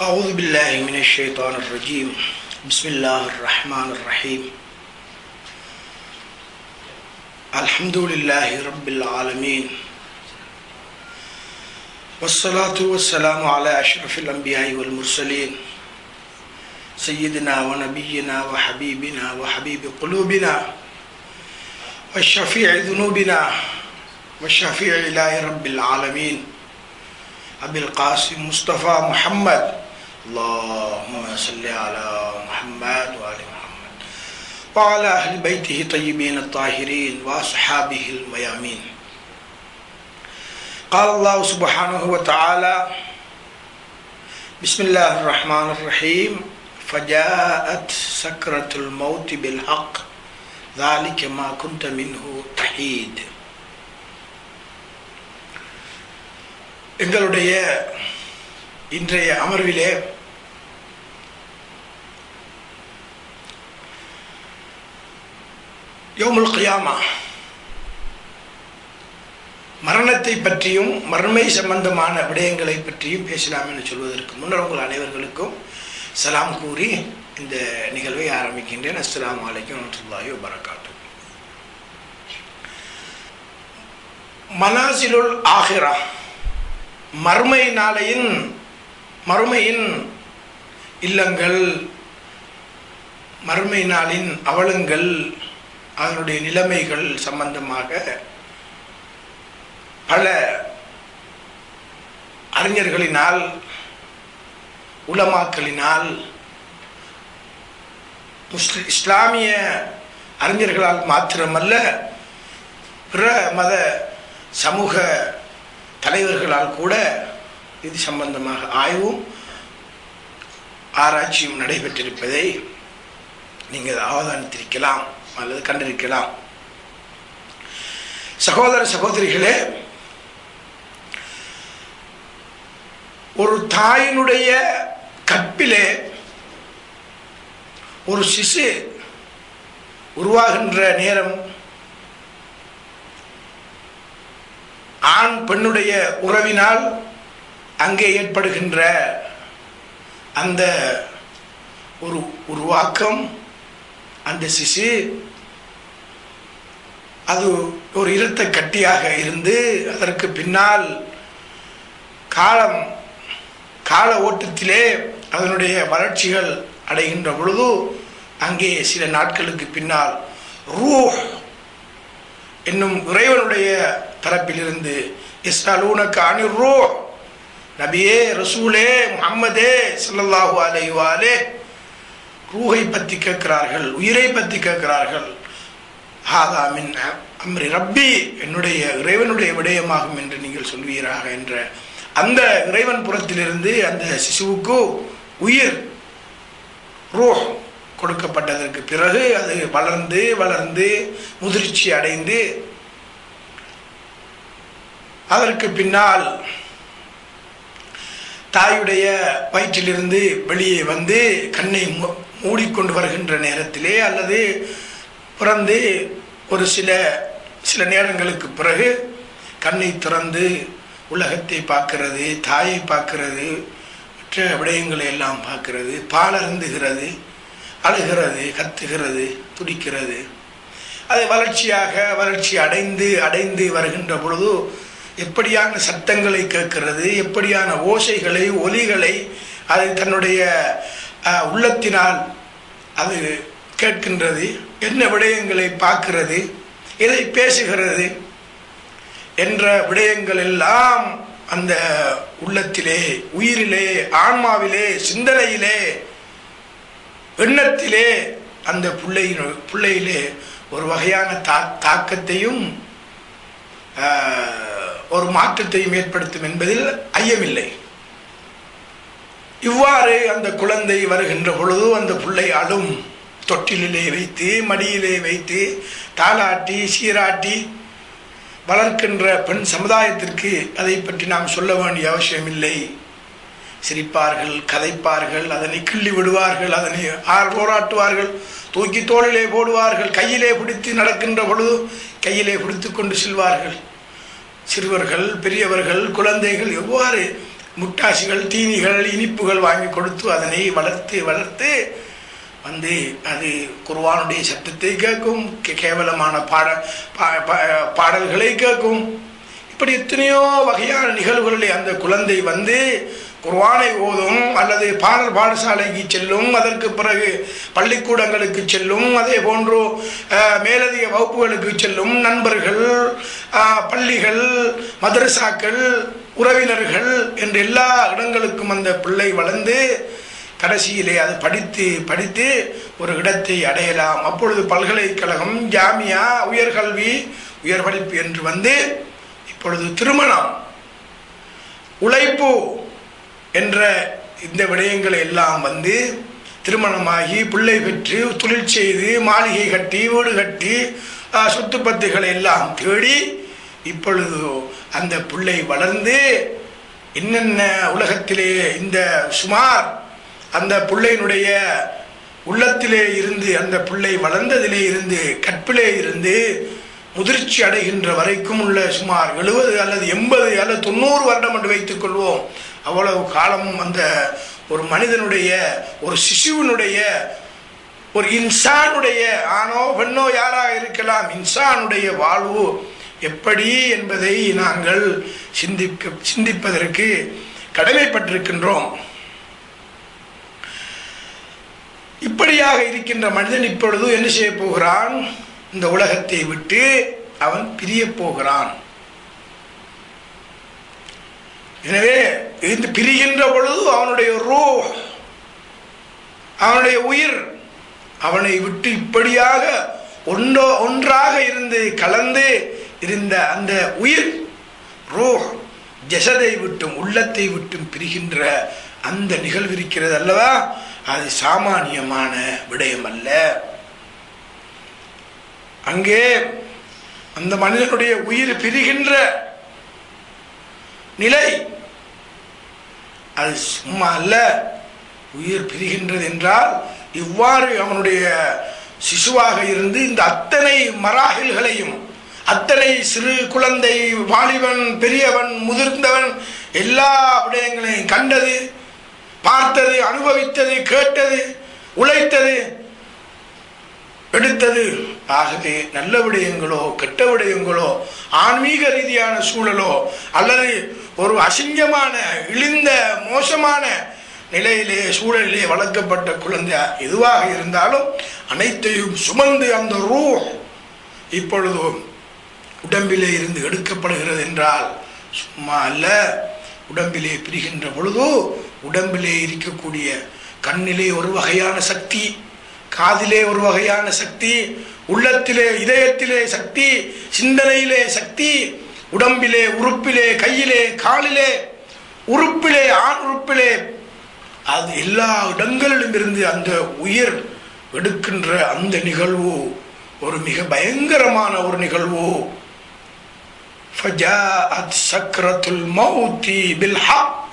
أعوذ بالله من الشيطان الرجيم بسم الله الرحمن الرحيم الحمد لله رب العالمين والصلاة والسلام على أشرف الأنبياء والمرسلين سيدنا ونبينا وحبيبنا وحبيب قلوبنا والشفيع ذنوبنا والشفيع إله رب العالمين أبي القاسم مصطفى محمد اللهم صل على محمد وآل محمد وعلى أهل بيته الطيبين الطاهرين وأصحابه الميامين. قال الله سبحانه وتعالى بسم الله الرحمن الرحيم فجاءت سكرة الموت بالحق ذلك ما كنت منه تحيد. எங்களுடைய இன்றைய அமர்விலே யௌமுல் கியாமா மரணத்தை பற்றியும் மறுமை சம்பந்தமான விடயங்களை பற்றியும் பேசலாம் என்று சொல்வதற்கு முன்னர் உங்கள் அனைவர்களுக்கும் சலாம் கூறி இந்த நிகழ்வை ஆரம்பிக்கின்றேன். அஸ்ஸலாமு அலைக்கும் வரஹ்மத்துல்லாஹி வபரகாத்துஹு. மனாசிலுல் ஆஹிரா மறுமையின் இல்லங்கள், மறுமை நாளின் அவலங்கள், அதனுடைய நிலைமைகள் சம்பந்தமாக பல அறிஞர்களினால், உலமாக்களினால், இஸ்லாமிய அறிஞர்களால் மாத்திரமல்ல பிற மத சமூக தலைவர்களால் கூட இது சம்பந்தமாக ஆய்வும் ஆராய்ச்சியும் நடைபெற்றிருப்பதை நீங்கள் அவதானித்திருக்கலாம் அல்லது கண்டிருக்கலாம். சகோதர சகோதரிகளே, ஒரு தாயினுடைய கற்பிலே ஒரு சிசு உருவாகின்ற நேரம் ஆண் பெண்ணுடைய உறவினால் அங்கே ஏற்படுகின்ற அந்த ஒரு உருவாக்கம், அந்த சிசு அது ஒரு இரத்த கட்டியாக இருந்து அதற்கு பின்னால் கால ஓட்டத்திலே அதனுடைய வளர்ச்சிகள் அடைகின்ற பொழுது அங்கே சில நாட்களுக்கு பின்னால் ரூஹ் என்னும் இறைவனுடைய தரப்பிலிருந்து யஸ்அலூனக அனிர் ரூஹ், நபியே ரசூலே முஹம்மதே ஸல்லல்லாஹு அலைஹி வஸல்லம் ரூஹை பற்றி கேட்கிறார்கள், உயிரை பற்றி கேட்கிறார்கள். ஹாதா மின் அம்ரி ரப்பி, என்னுடைய இறைவனுடைய விடயமாகும் என்று நீங்கள் சொல்வீராக என்ற அந்த இறைவன் புறத்திலிருந்து அந்த சிசுவுக்கு உயிர் ரூஹ் கொடுக்கப்பட்டதற்கு பிறகு அது வளர்ந்து வளர்ந்து முதிர்ச்சி அடைந்து அதற்கு பின்னால் தாயுடைய வயிற்றிலிருந்து வெளியே வந்து கண்ணை மூடிக்கொண்டு வருகின்ற நேரத்திலே அல்லது பிறந்து ஒரு சில நேரங்களுக்கு பிறகு கண்ணை திறந்து உலகத்தை பார்க்கிறது, தாயை பார்க்கிறது, மற்ற விடயங்களை எல்லாம் பார்க்கிறது, பால் அருந்துகிறது, அழுகிறது, கத்துகிறது, துடிக்கிறது. அது வளர்ச்சி அடைந்து வருகின்ற பொழுது எப்படியான சத்தங்களை கேட்கிறது, எப்படியான ஓசைகளை, ஒலிகளை அது தன்னுடைய உள்ளத்தினால் அது கேட்கின்றது, என்ன விடயங்களை பார்க்கிறது, எதை பேசுகிறது என்ற விடயங்கள் எல்லாம் அந்த உள்ளத்திலே, உயிரிலே, ஆன்மாவிலே, சிந்தனையிலே, எண்ணத்திலே அந்த பிள்ளையிலே ஒரு வகையான தாக்கத்தையும் ஒரு மாற்றத்தையும் ஏற்படுத்தும் என்பதில் ஐயமில்லை. இவ்வாறு அந்த குழந்தை வருகின்ற பொழுது அந்த பிள்ளை அழும். தொட்டிலே வைத்து, மடியிலே வைத்து, தாலாட்டி, சீராட்டி வளர்க்கின்ற பெண் சமுதாயத்திற்கு அதை பற்றி நாம் சொல்ல வேண்டிய அவசியமில்லை. சிரிப்பார்கள், கதைப்பார்கள், அதனை கிள்ளி விடுவார்கள், அதனை போராட்டுவார்கள், தூக்கி தோளிலே போடுவார்கள், கையிலே பிடித்து நடக்கின்ற பொழுது கையிலே பிடித்து கொண்டு செல்வார்கள். சிறுவர்கள், பெரியவர்கள், குழந்தைகள் எவ்வாறு முட்டாசிகள், தீனிகள், இனிப்புகள் வாங்கி கொடுத்து அதனை வளர்த்து வளர்த்து வந்து அது குர்ஆனுடைய சத்தத்தை கேட்கும், கேவலமான பாடல்களை கேட்கும். இப்படி எத்தனையோ வகையான நிகழ்வுகளில் அந்த குழந்தை வந்து குர்ஆனை ஓதும், அல்லது பாடசாலைக்கு செல்லும், அதற்கு பிறகு பள்ளிக்கூடங்களுக்கு செல்லும், அதே போன்று மேலதிக வகுப்புகளுக்கு செல்லும். நண்பர்கள், பள்ளிகள், மதரசாக்கள், உறவினர்கள் என்று எல்லா இடங்களுக்கும் அந்த பிள்ளை வளர்ந்து கடைசியிலே அது படித்து படித்து ஒரு இடத்தை அடையலாம். அப்பொழுது பல்கலைக்கழகம், ஜாமியா, உயர்கல்வி, உயர் படிப்பு என்று வந்து இப்பொழுது திருமணம், உழைப்பு என்ற இந்த விடயங்களை எல்லாம் வந்து திருமணமாகி பிள்ளை பெற்று தொழில் செய்து மாளிகை கட்டி வீடு கட்டி சொத்து பத்துகளை எல்லாம் தேடி இப்பொழுது அந்த பிள்ளை வளர்ந்து என்னென்ன உலகத்திலே இந்த சுமார் அந்த பிள்ளையினுடைய உள்ளத்திலே இருந்து, அந்த பிள்ளை வளர்ந்ததிலே இருந்து, கற்பிலே இருந்து முதிர்ச்சி அடைகின்ற வரைக்கும் உள்ள சுமார் 70 அல்லது 80 அல்லது 90 வருடம் என்று வைத்துக் கொள்வோம். அவ்வளவு காலமும் அந்த ஒரு மனிதனுடைய, ஒரு சிசுவினுடைய, ஒரு இன்சானுடைய, ஆணோ பெண்ணோ யாராக இருக்கலாம், இன்சானுடைய வாழ்வு எப்படி என்பதை நாங்கள் சிந்திப்பதற்கு கடமைப்பட்டிருக்கின்றோம். இப்படியாக இருக்கின்ற மனிதன் இப்பொழுது என்ன செய்ய போகிறான்? இந்த உலகத்தை விட்டு அவன் பிரிய போகிறான். எனவே இந்த பிரிகின்ற பொழுது அவனுடைய ரூஹ், அவனுடைய உயிர் அவனை விட்டு இப்படியாக ஒன்றாக இருந்து கலந்து இருந்த அந்த உயிர் ரூஹ் ஜஸதை விட்டும் உள்ளத்தை விட்டும் பிரிகின்ற அந்த நிகழ்வு இருக்கிறது அல்லவா, அது சாமானியமான விடயம் அல்ல. அங்கே அந்த மனிதனுடைய உயிர் பிரிகின்ற நிலை அது சும்மா அல்ல. உயிர் பிரிகின்றது என்றால் இவ்வாறு அவனுடைய சிசுவாக இருந்து இந்த அத்தனை மராஹில்களையும், அத்தனை சிறு குழந்தை, வாலிபன், பெரியவன், முதிர்ந்தவன் எல்லா விடயங்களையும் கண்டது, பார்த்தது, அனுபவித்தது, கேட்டது, உழைத்தது, எடுத்தது. ஆகவே நல்ல விடயங்களோ கெட்ட விடயங்களோ, ஆன்மீக ரீதியான சூழலோ அல்லது ஒரு அசிங்கமான இழிந்த மோசமான நிலையிலே சூழலிலே வளர்க்கப்பட்ட குழந்தை எதுவாக இருந்தாலும் அனைத்தையும் சுமந்து அந்த ரூஹ் இப்பொழுது உடம்பிலே இருந்து எடுக்கப்படுகிறது என்றால் சும்மா அல்ல. உடம்பிலே பிரிகின்ற பொழுது உடம்பிலே இருக்கக்கூடிய கண்ணிலே ஒரு வகையான சக்தி, காதிலே ஒரு வகையான சக்தி, உள்ளத்திலே இதயத்திலே சக்தி, சிந்தனையிலே சக்தி, உடம்பிலே உறுப்பிலே, கையிலே, காலிலே, உறுப்பிலே, ஆண் உறுப்பிலே, அது எல்லா இடங்களிலும் இருந்து அந்த உயிர் எடுக்கின்ற அந்த நிகழ்வு ஒரு மிக பயங்கரமான ஒரு நிகழ்வு. فجاءت سكرة الموت بالحق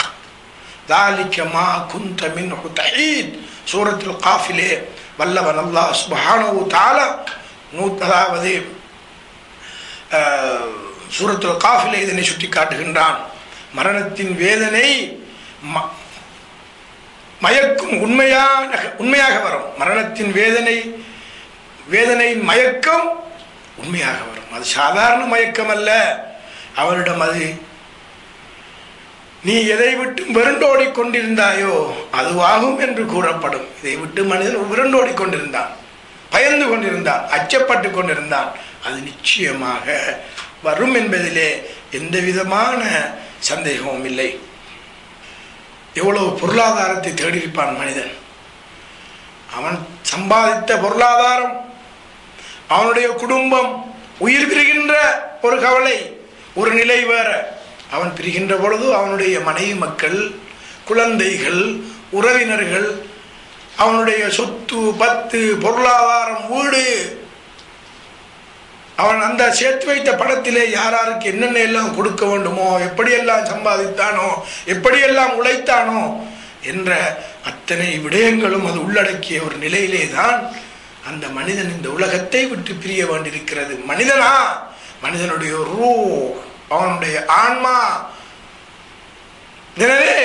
ذلك ما كنت منه تحيد. சூரத்துல் காஃபிலே வல்லவன் அல்லாஹ் சுப்ஹானஹு தஆலா 100வது சூரத்துல் காஃபிலே இதனை சுட்டி காட்டுகின்றான். மரணத்தின் வேதனை மயக்கும் உண்மையாக வரும். மரணத்தின் வேதனை மயக்கம் உண்மையாக வரும். அது சாதாரண மயக்கம் அல்ல. அவரிடம் அது நீ எதை விட்டு விரண்டோடி கொண்டிருந்தாயோ அதுவாகும் என்று கூறப்படும். இதை விட்டு மனிதன் விரண்டோடி கொண்டிருந்தான், பயந்து கொண்டிருந்தான், அச்சப்பட்டு கொண்டிருந்தான். அது நிச்சயமாக வரும் என்பதிலே எந்த விதமான சந்தேகமும் இல்லை. எவ்வளவு பொருளாதாரத்தை தேடியிருப்பான் மனிதன். அவன் சம்பாதித்த பொருளாதாரம், அவனுடைய குடும்பம், உயிர் பிரிகின்ற ஒரு கவலை, ஒரு நிலை வேற. அவன் பிரிகின்ற பொழுது அவனுடைய மனைவி மக்கள், குழந்தைகள், உறவினர்கள், அவனுடைய சொத்து பத்து, பொருளாதாரம், வீடு, அவன் அந்த சேர்த்து வைத்த பணத்திலே யாராருக்கு என்னென்ன எல்லாம் கொடுக்க வேண்டுமோ, எப்படியெல்லாம் சம்பாதித்தானோ, எப்படியெல்லாம் உழைத்தானோ என்ற அத்தனை விடயங்களும் அது உள்ளடக்கிய ஒரு நிலையிலே தான் அந்த மனிதன் இந்த உலகத்தை விட்டு பிரிய வேண்டியிருக்கிறது. மனிதனா, மனிதனுடைய ரூ, அவனுடைய ஆன்மா, எனவே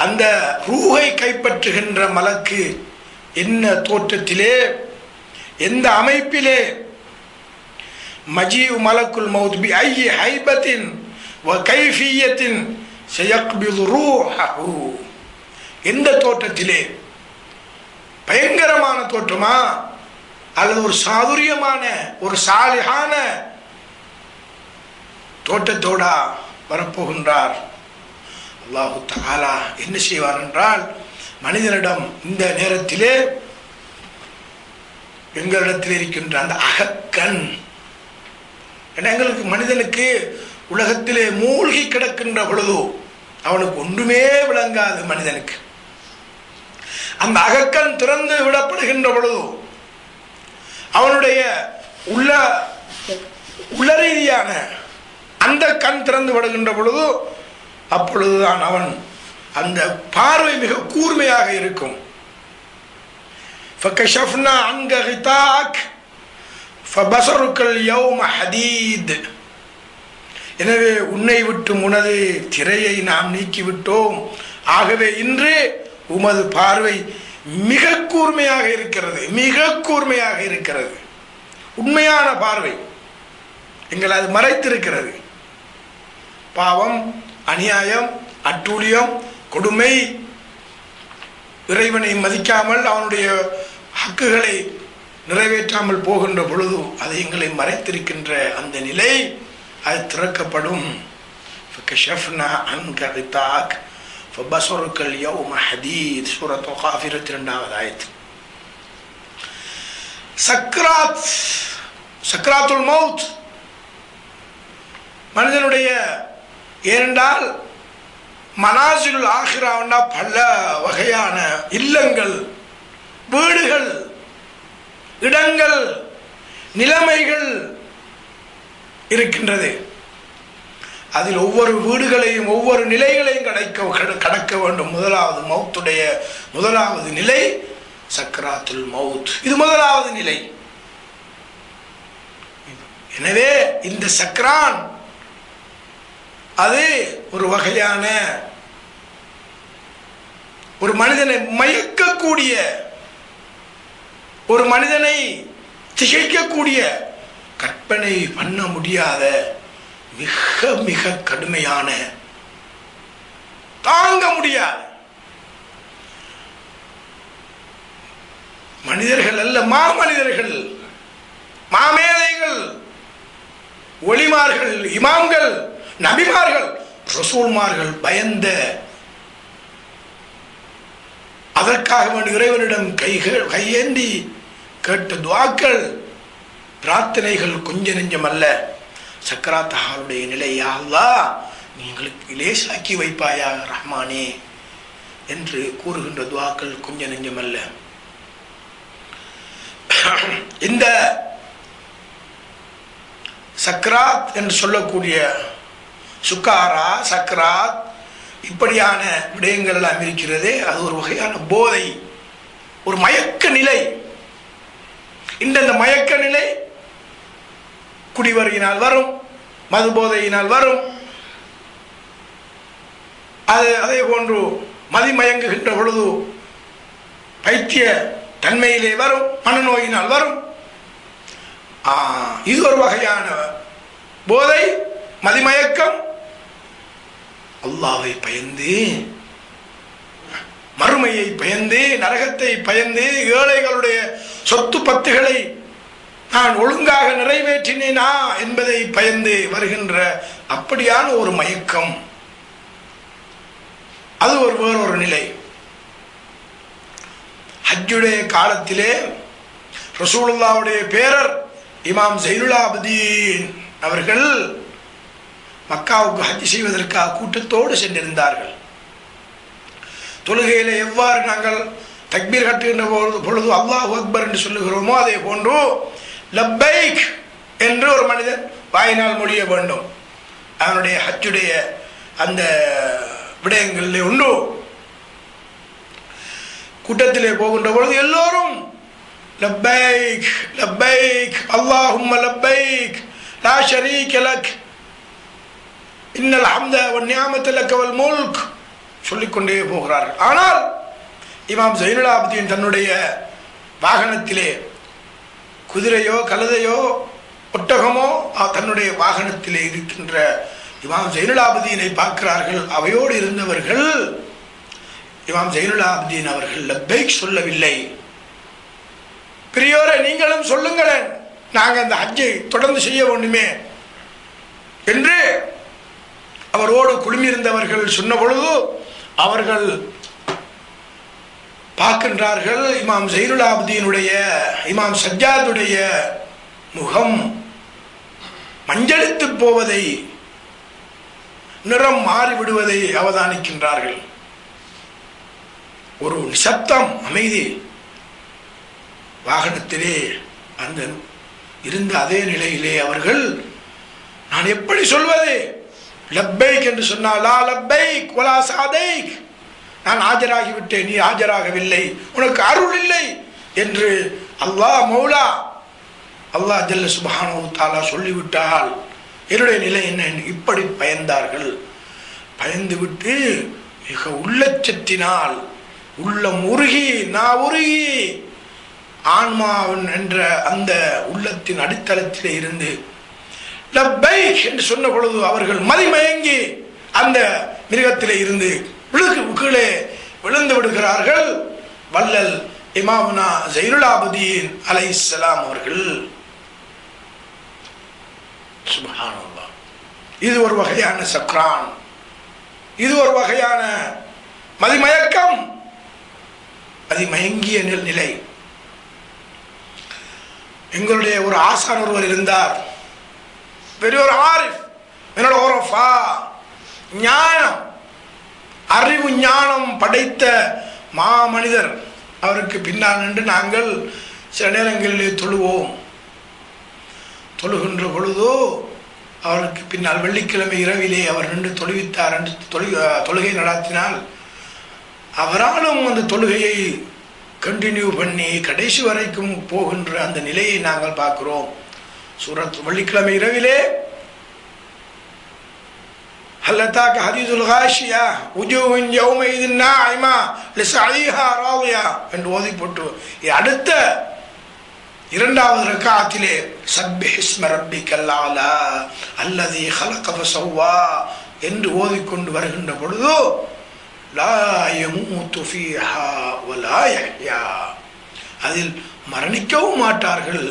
அந்த ரூஹை கைப்பற்றுகின்ற மலக்கு என்ன தோற்றத்திலே, எந்த அமைப்பிலே, மஜீஉ மலக்குல் மௌத் பி ஐயி ஹைபத்தின் வ கைஃபியத்தின் சயக்பிது ரூஹஹு, எந்த தோற்றத்திலே, பயங்கரமான தோற்றமா அல்லது ஒரு சாதுரியமான ஒரு சாலிஹான தோற்றத்தோடா வரப்போகின்றார்? அல்லாஹு தஆலா என்ன செய்வார் என்றால், மனிதனிடம் இந்த நேரத்திலே எங்களிடத்தில் இருக்கின்ற அந்த அகக்கண், எங்களுக்கு மனிதனுக்கு உலகத்திலே மூழ்கி கிடக்கின்ற பொழுதோ அவனுக்கு ஒன்றுமே விளங்காது. மனிதனுக்கு அந்த அகக்கண் திறந்து விடப்படுகின்ற பொழுதோ, அவனுடைய உளரீதியான அந்த கண் திறந்து விடுகின்ற பொழுது, அப்பொழுதுதான் அவன் அந்த பார்வை மிக கூர்மையாக இருக்கும். فكشفنا عنك غطاءك فبصرك اليوم حديد. எனவே உன்னை விட்டு உனது திரையை நாம் நீக்கிவிட்டோம், ஆகவே இன்று உமது பார்வை மிக கூர்மையாக இருக்கிறது, மிக கூர்மையாக இருக்கிறது. உண்மையான பார்வை எங்களை அது மறைத்திருக்கிறது. பாவம், அநியாயம், அட்டூழியம், கொடுமை, இறைவனை மதிக்காமல் அவனுடைய ஹக்குகளை நிறைவேற்றாமல் போகின்ற பொழுது அதை எங்களை மறைத்திருக்கின்ற அந்த நிலை அது திறக்கப்படும். சக்ராத்துல் மௌத் மனிதனுடைய, ஏனென்றால் மனாசிலுல் ஆஹிராவண்டா பல வகையான இல்லங்கள், வீடுகள், இடங்கள், நிலைமைகள் இருக்கின்றது. அதில் ஒவ்வொரு வீடுகளையும் ஒவ்வொரு நிலைகளையும் கடக்க வேண்டும். முதலாவது மௌத்துடைய முதலாவது நிலை சக்ராத்துல் மௌத், இது முதலாவது நிலை. எனவே இந்த சக்ரான் அது ஒரு வகையான ஒரு மனிதனை மயக்கக்கூடிய, ஒரு மனிதனை திகைக்கக்கூடிய, கற்பனை பண்ண முடியாத மிக மிக கடுமையான, தாங்க முடியாத, மனிதர்கள் அல்ல மாமனிதர்கள், மாமேதைகள், ஒளிமார்கள், இமாம்கள், நபிமார்கள், ரசூல்மார்கள் பயந்த, அதற்காக வேண்டிய இறைவனிடம் கையேந்தி கேட்ட துஆக்கள், பிரார்த்தனைகள் கொஞ்ச நெஞ்சம் அல்ல. சக்கராத் ஹாலுடைய நிலை, யா அல்லாஹ் நீங்களுக்கு லேசாக்கி வைப்பாயா ரஹ்மானே என்று கூறுகின்ற துஆக்கள் கொஞ்ச நெஞ்சம் அல்ல. இந்த சக்ராத் என்று சொல்லக்கூடிய சுக்காரா, சக்ராத், இப்படியான விடயங்கள் எல்லாம் இருக்கிறது. அது ஒரு வகையான போதை, ஒரு மயக்க நிலை. இந்த மயக்க நிலை குடிவரையினால் வரும், மது போதையினால் வரும். அதே போன்று மதிமயங்குகின்ற பொழுது பைத்திய தன்மையிலே வரும், மனநோயினால் வரும். இது ஒரு வகையான போதை, மதிமயக்கம். அல்லாஹ்வை பயந்து, மறுமையை பயந்து, நரகத்தை பயந்து, ஏழைகளுடைய சொத்து பத்துகளை நான் ஒழுங்காக நிறைவேற்றினேனா என்பதை பயந்து வருகின்ற அப்படியான ஒரு மயக்கம். அது வேறொரு நிலை. ஹஜ்ஜுடைய காலத்திலே ரசூலுல்லாஹ்வுடைய பேரர் இமாம் ஸைனுல் ஆபிதீன் அவர்கள் மக்காவுக்கு ஹஜ் செய்வதற்காக கூட்டத்தோடு சென்றிருந்தார்கள். தொழுகையில எவ்வாறு நாங்கள் தக்பீர் கட்டுகின்ற பொழுது அல்லாஹு அக்பர் என்று சொல்லுகிறோமோ, அதே போன்று லப்பைக் என்று ஒரு மனிதன் வாயினால் மொழிய வேண்டும். அவனுடைய ஹஜ்ஜுடைய அந்த விடயங்களில் உண்டு. கூட்டத்திலே போகின்ற பொழுது எல்லோரும் லப்பைக் லப்பைக் அல்லாஹும்ம லப்பைக் லா ஷரீக லக் இன்னல் ஹம்த வன் நிஅமத லக வல் முல்க் சொல்லிக்கொண்டே போகிறார்கள். ஆனால் இமாம் ஜைனுல் ஆபிதீன் தன்னுடைய வாகனத்திலே குதிரையோ கழுதையோ ஒட்டகமோ தன்னுடைய வாகனத்திலே இருக்கின்ற இமாம் ஜைனுல் ஆபிதீனை பார்க்கிறார்கள். அவையோடு இருந்தவர்கள் இமாம் ஜைனுல் ஆபிதீன் அவர்கள் லப்பைக் சொல்லவில்லை. பெரியோரை நீங்களும் சொல்லுங்களேன், நாங்கள் அந்த ஹஜ்ஜை தொடர்ந்து செய்ய வேண்டுமே என்று அவரோடு குழுமியிருந்தவர்கள் சொன்ன பொழுது அவர்கள் பார்க்கின்றார்கள் இமாம் ஜைனுல் ஆபிதீனுடைய இமாம் சஜ்ஜாதுடைய முகம் மஞ்சளித்து போவதை, நிறம் மாறிவிடுவதை அவதானிக்கின்றார்கள். ஒரு நிசப்தம், அமைதி. வாகனத்திலே அந்த இருந்த அதே நிலையிலே அவர்கள், நான் எப்படி சொல்வது, லப்பைக் என்று சொன்னால் லா லப்பைக் வலா சாதைக், நான் ஆஜராகிவிட்டேன், நீ ஆஜராகவில்லை, உனக்கு அருள் இல்லை என்று அல்லாஹ் மௌலா அல்லாஹ் ஜல்ல சுப்ஹானஹு வ தஆலா சொல்லிவிட்டால் என்னுடைய நிலை என்ன? இப்படி பயந்தார்கள். பயந்துவிட்டு மிக உள்ளச்சத்தினால் உள்ளம் உருகி நான் உருகி ஆன்மாவன் என்ற அந்த உள்ளத்தின் அடித்தளத்திலே இருந்து லப்பைக் என்று சொன்ன பொழுது அவர்கள் மதிமயங்கி அந்த மிருகத்திலே இருந்து கீழே விழுந்து விடுகிறார்கள். வல்லல் இமாமுனா ஜைனுல் ஆபிதீன் அலைஹிஸ்ஸலாம் அவர்கள். சுப்ஹானல்லாஹ். இது ஒரு வகையான சக்ரான், இது ஒரு வகையான மதிமயக்கம், மதிமயங்கிய நிலை. எங்களுடைய ஒரு ஆசான் ஒருவர் இருந்தார், பெரிய ஒரு ஆரிஃப், என்னோட ஒரு ஞானம், அறிவு ஞானம் படைத்த மாமனிதர். அவருக்கு பின்னால் நின்று நாங்கள் சில நேரங்களிலே தொழுவோம். தொழுகின்ற பொழுதோ அவருக்கு பின்னால் வெள்ளிக்கிழமை இரவிலே அவர் நின்று தொழுவித்தார் என்று தொழுகை நடத்தினால் அவராலும் அந்த தொழுகையை கண்டினியூ பண்ணி கடைசி வரைக்கும் போகின்ற அந்த நிலையை நாங்கள் பார்க்கிறோம். சூரத் வெள்ளிக்கிழமை இரவிலே ஹல்லதாக ஹதீதுல் காஷியா உஜூஹுன் யௌமைதின் நாஇமா லிஸஅலிஹா ராதியா என்று ஓதி போட்டு அடுத்த இரண்டாவது ரக்அத்திலே சப்பிஹ் இஸ்ம ரப்பிக்கல் அலா அல்லதி خلق ஃபஸவ்வா என்று ஓதிக்கொண்டு வருகின்ற பொழுது லா யமூது ஃபீஹா வலா யஹ்யா, அதில் மரணிக்கவும் மாட்டார்கள்,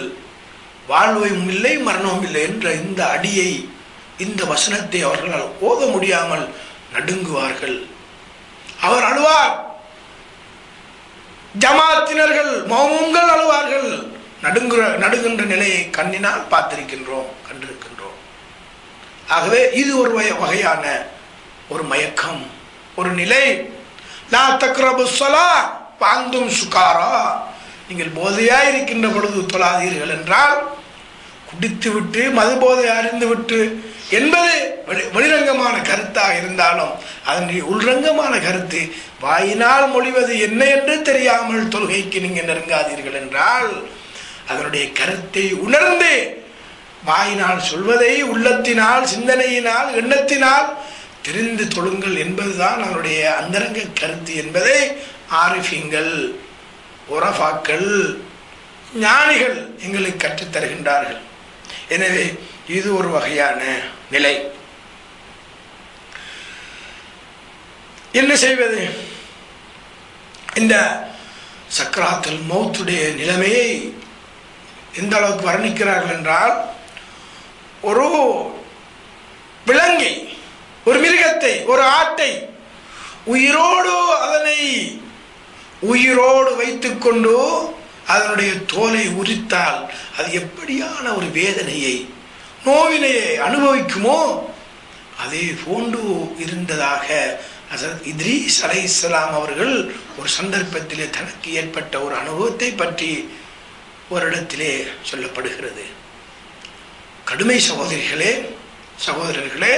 வாழ்வும் இல்லை மரணமும் இல்லை என்ற இந்த அடியை, இந்த வசனத்தை அவர்களால் ஓத முடியாமல் நடுங்குவார்கள். அவர் அழுவார், ஜமாத்தினர்கள் மௌமூம்கள் அழுவார்கள். நடுங்குகின்ற நிலையை கண்ணினால் பார்த்திருக்கின்றோம், கண்டிருக்கின்றோம். ஆகவே இது ஒரு வகையான ஒரு மயக்கம், ஒரு நிலை. லா தக்ரபு ஸலா வஅன்தும் சுகாரா, நீங்கள் போதையாய் இருக்கின்ற பொழுது தொழாதீர்கள் என்றால் குடித்து விட்டு மது போதை அறிந்து விட்டு என்பது வெளிரங்கமான கருத்தாக இருந்தாலும் அதன் உள்ரங்கமான கருத்து வாயினால் மொழிவது என்ன என்று தெரியாமல் தொழுகைக்கு நீங்கள் நெருங்காதீர்கள் என்றால் அதனுடைய கருத்தை உணர்ந்து வாயினால் சொல்வதை உள்ளத்தினால் சிந்தனையினால் எண்ணத்தினால் தெரிந்து தொழுங்கள் என்பதுதான் அவருடைய அந்தரங்க கருத்து என்பதை ஆரிஃபீங்கள், உரஃபாக்கள், ஞானிகள் எங்களுக்கு கற்றுத்தருகின்றார்கள். எனவே இது ஒரு வகையான நிலை. என்ன செய்வது? இந்த சக்ராத்துல் மௌத்துடைய நிலைமையை எந்த அளவுக்கு வர்ணிக்கிறார்கள் என்றால், ஒரு விலங்கை, ஒரு மிருகத்தை, ஒரு ஆட்டை உயிரோடு அதனை உயிரோடு வைத்துக்கொண்டு அதனுடைய தோலை உரித்தால் அது எப்படியான ஒரு வேதனையை, நோவினையை அனுபவிக்குமோ அதே போன்று இருந்ததாக ஹஸரத் இத்ரீஸ் அலைஹிஸ்ஸலாம் அவர்கள் ஒரு சந்தர்ப்பத்திலே தனக்கு ஏற்பட்ட ஒரு அனுபவத்தை பற்றி ஒரு இடத்திலே சொல்லப்படுகிறது. கடுமை சகோதரிகளே, சகோதரர்களே,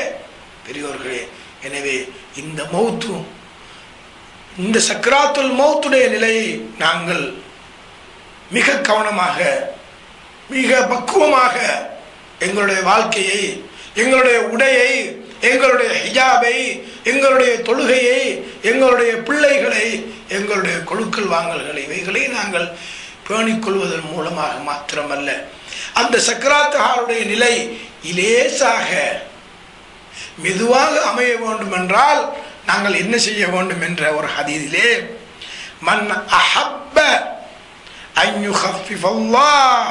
பெரியோர்களே, எனவே இந்த மௌத்து, இந்த சக்ராத்துல் மௌத்துடைய நிலையை நாங்கள் மிக கவனமாக, மிக பக்குவமாக எங்களுடைய வாழ்க்கையை, எங்களுடைய உடையை, எங்களுடைய ஹிஜாபை, எங்களுடைய தொழுகையை, எங்களுடைய பிள்ளைகளை, எங்களுடைய கொழுக்கல் வாங்கல்களை இவைகளை நாங்கள் பேணிக்கொள்வதன் மூலமாக மாத்திரமல்ல, அந்த சக்கராத்துடைய நிலை இலேசாக மெதுவாக அமைய வேண்டும் என்றால் நாங்கள் என்ன செய்ய வேண்டும் என்ற ஒரு ஹதீஸிலே, மன் அஹப்ப அன் யுகஃபிஃபல்லாஹ்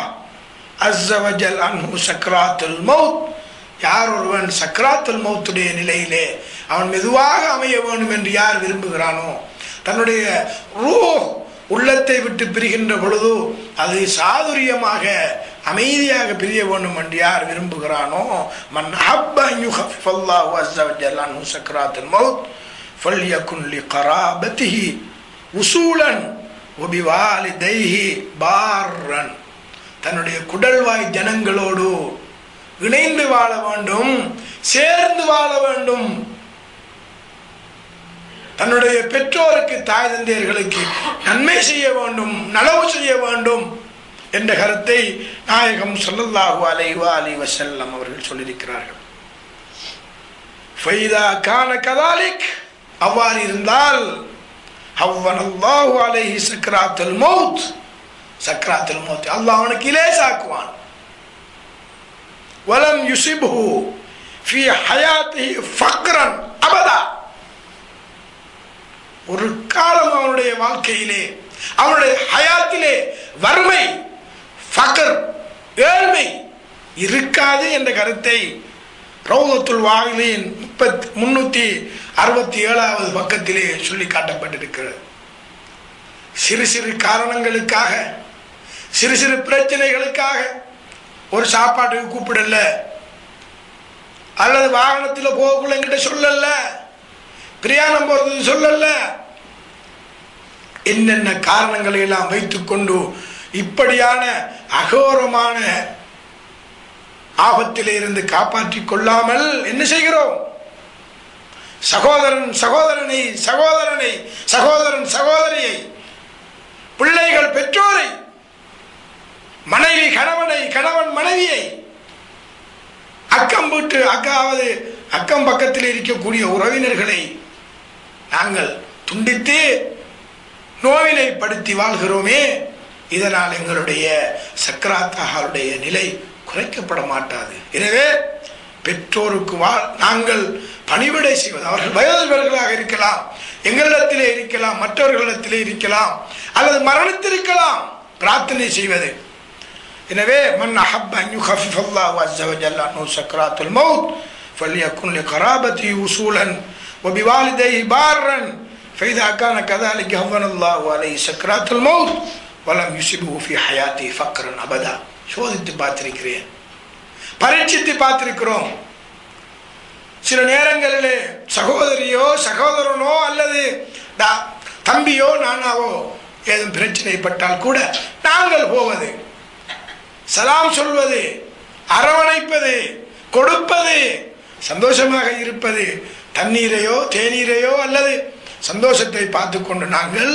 அஸ்ஸ வஜல் அன்ஹு சக்ராத்துல் மௌத், யார் ஒருவன் சக்ராத்துல் மௌத்துடைய நிலையிலே அவன் மெதுவாக அமைய வேண்டும் என்று யார் விரும்புகிறானோ, தன்னுடைய ரூஹ் உள்ளத்தை விட்டு பிரிகின்ற பொழுது அது சாதுரியமாக அமைதியாக பிரிய வேண்டும் என்று யார் விரும்புகிறானோ, மன் அஹப்ப அன் யுகஃபிஃபல்லாஹு அஸ்ஸ வஜல் அன்ஹு சக்ராத்துல் மௌத் ஃபல்யகுன் லிகராபதிஹி உசூலன் வபிவாலிதைஹி பார்ரன், தன்னுடைய குடல்வாய் ஜனங்களோடு இணைந்து வாழ வேண்டும், சேர்ந்து வாழ வேண்டும், தன்னுடைய பெற்றோருக்கு தாய் தந்தையர்களுக்கு நன்மை செய்ய வேண்டும், நலவு செய்ய வேண்டும் என்ற கருத்தை நாயகம் ஸல்லல்லாஹு அலைஹி வஸல்லம் அவர்கள் சொல்லியிருக்கிறார்கள். ஃபைதா கான கதாலிக், அவ்வாறு இருந்தால் ஹவ்வனல்லாஹு அலைஹி சக்ராத்துல் மௌத், சக்ராத்துல் மௌத் அல்லாஹ் அவனுக்கு இலேசாக்குவான். வலம் யுஸிப்ஹு ஃபீ ஹயாத்திஹி ஃபக்ரன் அபதா, ஒரு காலம் அவனுடைய வாழ்க்கையிலே, அவனுடைய ஹயாத்திலே வறுமை, ஃபக்ர், ஏழ்மை இருக்காது என்ற கருத்தை ரௌதத்துல் வாயிலின் 367வது பக்கத்திலே சொல்லி காட்டப்பட்டிருக்கிறது. சிறு சிறு காரணங்களுக்காக, சிறு சிறு பிரச்சனைகளுக்காக ஒரு சாப்பாட்டுக்கு கூப்பிடல, அல்லது வாகனத்தில் போகக்குள்ள என்கிட்ட சொல்லல, பிரயாணம் போறது சொல்லல, என்னென்ன காரணங்களை எல்லாம் வைத்துக்கொண்டு இப்படியான அகோரமான ஆபத்திலே இருந்து காப்பாற்றிக் கொள்ளாமல் என்ன செய்கிறோம்? சகோதரன் சகோதரனை, சகோதரனை சகோதரன் சகோதரியை, பிள்ளைகள் பெற்றோரை, மனைவி கணவனை, கணவன் மனைவியை, அக்கம் வீட்டு அக்காவது அக்கம் பக்கத்தில் இருக்கக்கூடிய உறவினர்களை நாங்கள் துண்டித்து நோயினைப்படுத்தி வாழ்கிறோமே, இதனால் எங்களுடைய சக்கராத்துடைய நிலை குறைக்கப்பட மாட்டாது. எனவே பெற்றோருக்கு நாங்கள் பணிவிடை செய்வது, அவர்கள் வயதுவர்களாக இருக்கலாம், எங்களிடத்திலே இருக்கலாம், மற்றவர்களிடத்திலே இருக்கலாம், அல்லது மரணித்திருக்கலாம், பிரார்த்தனை செய்வது. எனவே மன் அஹப்ப அன் யுகஃபிஃபல்லாஹு அஸ்ஸ வஜல் அன்ஹு சக்ராத்துல் மௌத் ஃபல்யகுன் லிகராபதிஹி உசூலன் வபிவாலிதைஹி பார்ரன் ஃபைதா கான கதாலிக ஹவ்வனல்லாஹு அலைஹி சக்ராத்துல் மௌத் வலம் யுஸிப்ஹு ஃபீ ஹயாத்திஹி ஃபக்ரன் அபதா. சோதித்து பார்த்திருக்கிறேன், பரீட்சித்து பார்த்திருக்கிறோம். சில நேரங்களிலே சகோதரியோ சகோதரனோ அல்லது தம்பியோ நானாவோ ஏதும் பிரச்சனைப்பட்டால் கூட நாங்கள் போவது, சலாம் சொல்வது, அரவணைப்பது, கொடுப்பது, சந்தோஷமாக இருப்பது, தண்ணீரையோ தேநீரையோ அல்லது சந்தோஷத்தை பார்த்து கொண்டு நாங்கள்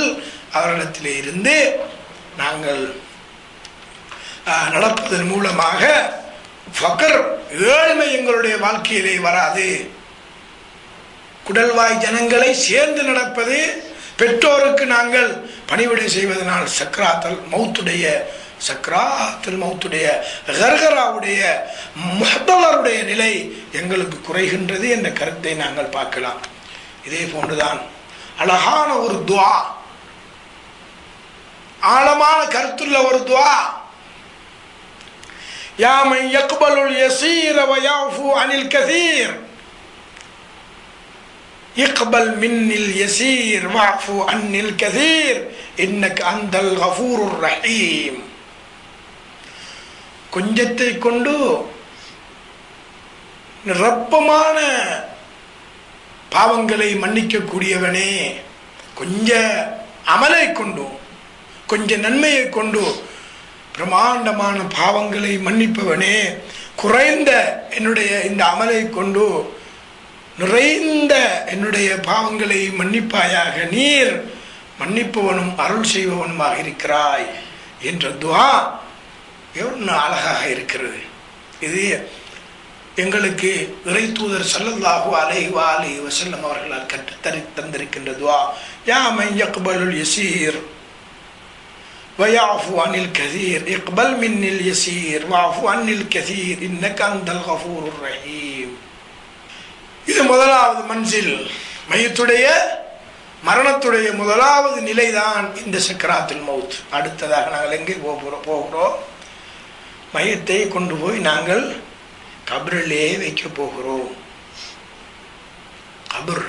அவரிடத்திலே இருந்து நாங்கள் நடப்பதன் மூலமாக ஃபக்ர், ஏழ்மை எங்களுடைய வாழ்க்கையிலே வராது. குடல்வாய் ஜனங்களை சேர்ந்து நடப்பது, பெற்றோருக்கு நாங்கள் பணிவிடை செய்வதனால் சக்ராத்துல் மௌத்துடைய கர்கராவுடைய முஹ்தலருடைய நிலை எங்களுக்கு குறைகின்றது என்ற கருத்தை நாங்கள் பார்க்கலாம். இதே போன்றுதான் அழகான ஒரு துஆ, ஆழமான கருத்துள்ள ஒரு துஆ, யா மன் யக்பலுல் யஸீர வ யஃபு அனில் கஸீர் இக்பல் மின்னில் யஸீர் வஃபு அன்னில் கஸீர் இன்னக அன்தல் கஃபூருர் ரஹீம். கொஞ்சத்தை கொண்டு நிரப்பமான பாவங்களை மன்னிக்கக்கூடியவனே, கொஞ்ச அமலை கொண்டு, கொஞ்ச நன்மையை கொண்டு பிரமாண்டமான பாவங்களை மன்னிப்பவனே, குறைந்த என்னுடைய இந்த அமலை கொண்டு நிறைந்த என்னுடைய பாவங்களை மன்னிப்பாயாக, நீர் மன்னிப்பவனும் அருள் செய்பவனுமாக இருக்கிறாய் என்ற துஆ எவ்வளவு அழகாக இருக்கிறது. இது எங்களுக்கு இறை தூதர் ஸல்லல்லாஹு அலைஹி வஸல்லம் அவர்களால் கற்றுத் தந்திருக்கின்ற துஆ, யா மன் யக்பலுல் யஸீர் வயஃபு அனில் கஸீர் இக்பல் மின்னில் யஸீர் வஃபு அனில் கஸீர் இன்னக அன்தல் கஃபூருர் ரஹீம். இது முதலாவது மன்சில், மையத்துடைய மரணத்துடைய முதலாவது நிலைதான் இந்த சக்கராத்துல் மவுத். அடுத்ததாக நாங்கள் எங்கே போகிறோம்? மையத்தை கொண்டு போய் நாங்கள் கபரிலே வைக்க போகிறோம். கபர்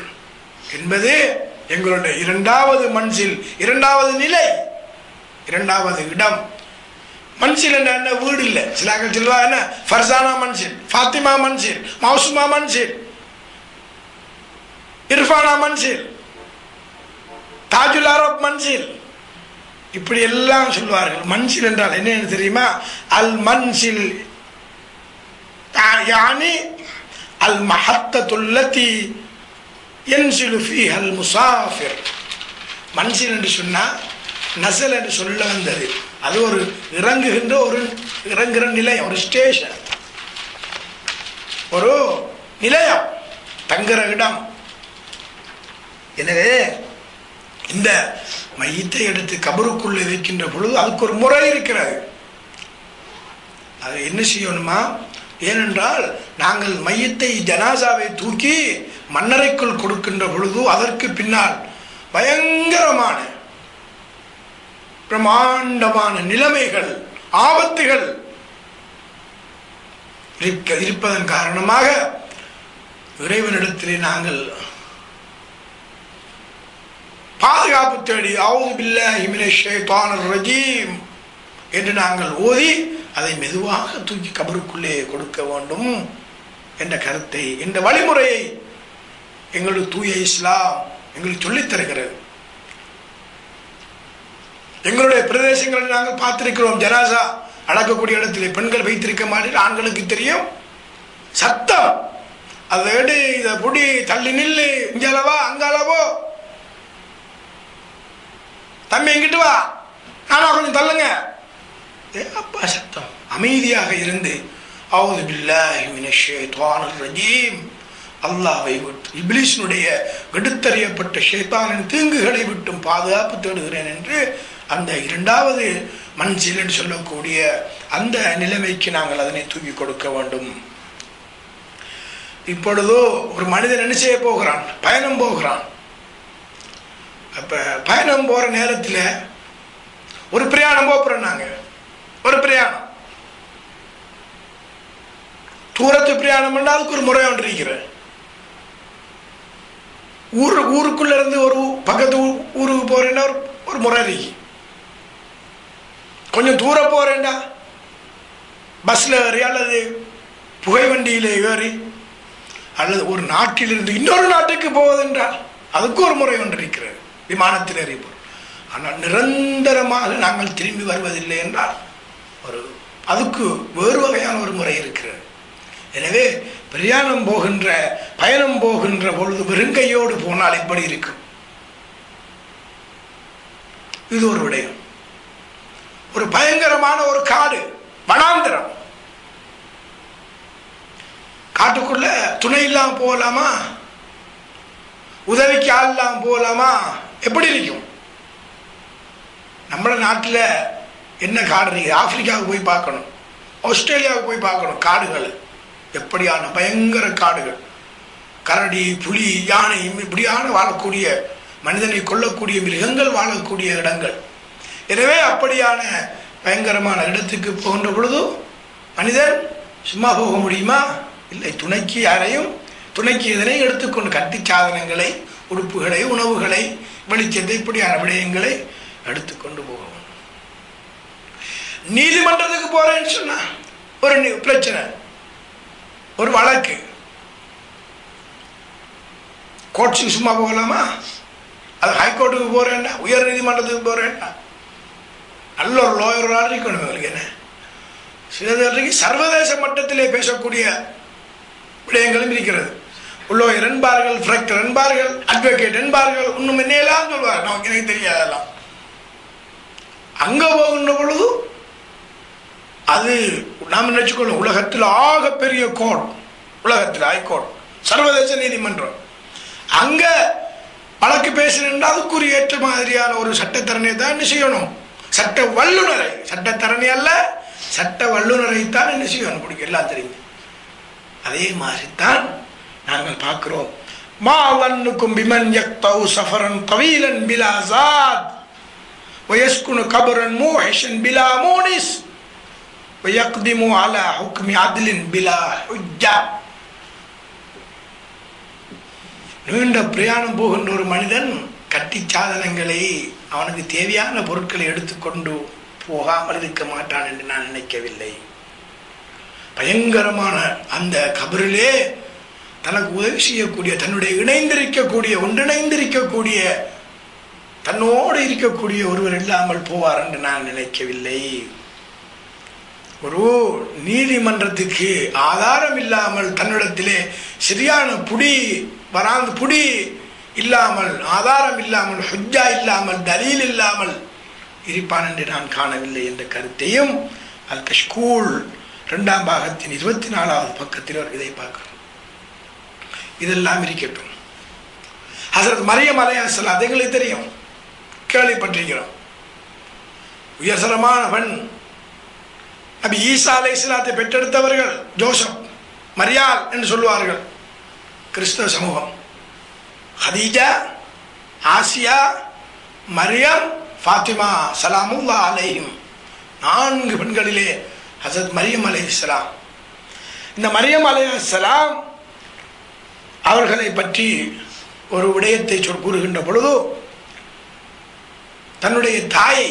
என்பது எங்களுடைய இரண்டாவது மன்சில், இரண்டாவது நிலை, இரண்டாவது இடம். மன்சில் என்ன? வீடு இல்லை. சிலாக்கள் சொல்வா என்ன, ஃபர்சானா மன்சில், ஃபாத்திமா மன்சில், மௌசுமா மன்சில், இர்ஃபானா மன்சில், தாஜுல் அரப் மன்சில், இப்படி எல்லாம் சொல்வார்கள். மன்சில் என்றால் என்ன தெரியுமா? அல் மன்சில் யானி அல் மஹத்தத்துல்லதி யன்சிலு ஃபீஹா அல் முஸாஃபிர். மன்சில் என்று சொன்னா நஸல் என்று சொல்ல வந்தது. அது ஒரு இறங்குகின்ற, ஒரு இறங்குகிற நிலையம், ஒரு ஸ்டேஷன், ஒரு நிலையம், தங்குற இடம். எனவே இந்த மையத்தை எடுத்து கபருக்குள்ளே வைக்கின்ற பொழுது அதுக்கு ஒரு முறை இருக்கிறது. அது என்ன செய்யணுமா? ஏனென்றால் நாங்கள் மையத்தை, ஜனாசாவை தூக்கி மண்ணறைக்குள் கொடுக்கின்ற பொழுது அதற்கு பின்னால் பயங்கரமான பிரமாண்டமான நிலைமைகள், ஆபத்துகள் இருப்பதன் காரணமாக இறைவனிடத்திலே நாங்கள் பாதுகாப்பு தேடி அஊது பில்லாஹி மினஷ் ஷைத்தானிர் ரஜீம் என்று நாங்கள் ஓதி அதை மெதுவாக தூக்கி கபருக்குள்ளே கொடுக்க வேண்டும் என்ற கருத்தை, இந்த வழிமுறையை எங்களுக்கு தூய இஸ்லாம் எங்களுக்கு சொல்லித் தருகிறது. எங்களுடைய பிரதேசங்களில் நாங்கள் பார்த்திருக்கிறோம், ஜனாசா அடக்கக்கூடிய இடத்திலே பெண்கள் வைத்திருக்க மாட்டேன், ஆண்களுக்கு தெரியும். சத்தம், அதை எடு, இதை புடி, தள்ளி நில்லு, இங்களவா அங்காலவோ, தம்பி எங்கிட்டு வா, நானா கொஞ்சம் தள்ளுங்க, அப்பா சத்தம். அமைதியாக இருந்து அஊது பில்லாஹி மினஷ் ஷைத்தானிர் ரஜீம், அல்லாஹ்வை விட்டு, இப்லீஸினுடைய எடுத்தறியப்பட்ட ஷைத்தானின் தீங்குகளை விட்டும் பாதுகாப்பு தேடுகிறேன் என்று அந்த இரண்டாவது மன்சில் என்று சொல்லக்கூடிய அந்த நிலைமைக்கு நாங்கள் அதனை தூக்கி கொடுக்க வேண்டும். இப்பொழுதோ ஒரு மனிதன் என்ன செய்ய போகிறான்? பயணம் போகிறான். அப்ப பயணம் போற நேரத்தில் ஒரு பிரயாணம் போறோம். நாங்க ஒரு பிரயாணம், தூரத்து பிரயாணம் என்றால் அதுக்கு ஒரு முறை ஒன்று இருக்கிற. ஊருக்குள்ள இருந்து ஒரு பக்கத்து ஊருக்கு போறேன்னா ஒரு முறை இருக்கு. கொஞ்சம் தூரம் போறேன்டா பஸ்ல ஏறி அல்லது புகை வண்டியில ஏறி அல்லது ஒரு நாட்டிலிருந்து இன்னொரு நாட்டுக்கு போவதென்றால் அதுக்கு ஒரு முறை ஒன்று இருக்கிறது, விமானத்தில் ஏறி போறோம். ஆனால் நிரந்தரமாக நாங்கள் திரும்பி வருவதில்லை என்றால் அதுக்கு வேறு வகையான ஒரு முறை இருக்கிறது. எனவே பயணம் போகின்ற பொழுது வெறுங்கையோடு போனால் எப்படி இருக்கும்? இது ஒரு விடயம். ஒரு பயங்கரமான ஒரு காடு, வனாந்திரம், காட்டுக்குள்ள துணை இல்லாம போகலாமா? உதவிக்கு ஆள் இல்லாம போகலாமா? எப்படி இருக்கும்? நம்ம நாட்டில் என்ன காடு இருக்கு? ஆப்பிரிக்காவுக்கு போய் பார்க்கணும், ஆஸ்திரேலியாவுக்கு போய் பார்க்கணும். காடுகள் எப்படியான பயங்கர காடுகள், கரடி, புலி, யானை இப்படியான வாழக்கூடிய, மனிதனை கொல்லக்கூடிய மிருகங்கள் வாழக்கூடிய இடங்கள். எனவே அப்படியான பயங்கரமான இடத்துக்கு போகின்ற பொழுது மனிதன் சும்மா போக முடியுமா? இல்லை. துணைக்கு யாரையும், துணைக்கு இதனை எடுத்துக்கொண்டு கட்டி சாதனங்களை, உடுப்புகளை, உணவுகளை, வெளிச்சத்தை, இப்படியான விடயங்களை எடுத்துக்கொண்டு போகும். நீதிமன்றத்துக்கு போறேன்னு சொன்னா ஒரு பிரச்சனை, ஒரு வழக்கு, கோர்ட்ஸுக்கு சும்மா போகலாமா? அது ஹைகோர்ட்டுக்கு போறேன்னா, உயர் நீதிமன்றத்துக்கு போறேன்னா நல்ல ஒரு லோயராக இருக்கணும். உங்களுக்கு என்ன சிலருக்கு சர்வதேச மட்டத்திலே பேசக்கூடிய விடயங்களும் இருக்கிறது. லோயர் என்பார்கள், ஃப்ரெக்டர் என்பார்கள், அட்வொகேட் என்பார்கள், இன்னும் என்னெல்லாம் சொல்வார், நமக்கு எனக்கு தெரியாதெல்லாம். அங்க போகின்ற பொழுது அது நாம் நினைச்சுக்கொள்ளும் உலகத்தில் ஆக பெரிய கோர்ட், உலகத்தில் ஹைகோர்ட், சர்வதேச நீதிமன்றம். அங்க வழக்கு பேசினா அதுக்குரிய ஏற்ற மாதிரியான ஒரு சட்டத்தரணியை தான் என்ன செய்யணும், சட்ட வல்லுநரை, சட்டத்தரணி அல்ல சட்ட வல்லுநரை தான் என்ன செய்யணும், பிடிக்கும். எல்லாம் தெரியும். அதே மாதிரி தான் நாங்கள் பார்க்கிறோம். மா வன்னுக்கும் பிமன் யக்தௌ சஃபரன் தவீலன் பிலா ஸாத் வயஸ்குனு கபரன் மூஹிஷன் பிலா மூனிஸ் வயக்திமு அலா ஹுக்மி அத்லின் பிலா ஹுஜ்ஜா. நீண்ட பிரயாணம் போகின்ற ஒரு மனிதன் கட்டி சாதனங்களை, அவனுக்கு தேவையான பொருட்களை எடுத்துக்கொண்டு போகாமல் இருக்க மாட்டான் என்று நான் நினைக்கவில்லை. பயங்கரமான அந்த கபரிலே தனக்கு உதவி செய்யக்கூடிய, தன்னுடைய இணைந்திருக்கக்கூடிய, ஒன்றிணைந்திருக்கக்கூடிய, தன்னோடு இருக்கக்கூடிய ஒருவர் இல்லாமல் போவார் என்று நான் நினைக்கவில்லை. ஒரு நீதிமன்றத்துக்கு ஆதாரம் இல்லாமல், தன்னிடத்திலே சரியான புடி இல்லாமல், ஆதாரம் இல்லாமல், ஹுஜ்ஜா இல்லாமல், தலீல் இல்லாமல் இருப்பான் என்று நான் காணவில்லை என்ற கருத்தையும் அல் கஷ்கூல் 2ஆம் பாகத்தின் 24வது பக்கத்தில் இதை பார்க்கிறோம். இதெல்லாம் இருக்கட்டும். ஹஸரத் மரியம் அலைஹிஸ்ஸலாம் எங்களுக்கு தெரியும், கேள்விப்பட்டிருக்கிறோம். உயர்தரமான பெண். நபி ஈசா அலைஹிஸ்ஸலாத்தை பெற்றெடுத்தவர்கள் ஜோசப், மரியாள் என்று சொல்லுவார்கள் கிறிஸ்தவ சமூகம். ஹதீஜா, ஆசியா, மரியம், ஃபாத்திமா சலாமுல்லா அலைஹிம், 4 பெண்களிலே ஹஸரத் மரியம் அலைஹிஸ்ஸலாம். இந்த மரியம் அலைஹிஸ்ஸலாம் அவர்களை பற்றி ஒரு விடயத்தை கூறுகின்ற பொழுது, தன்னுடைய தாயை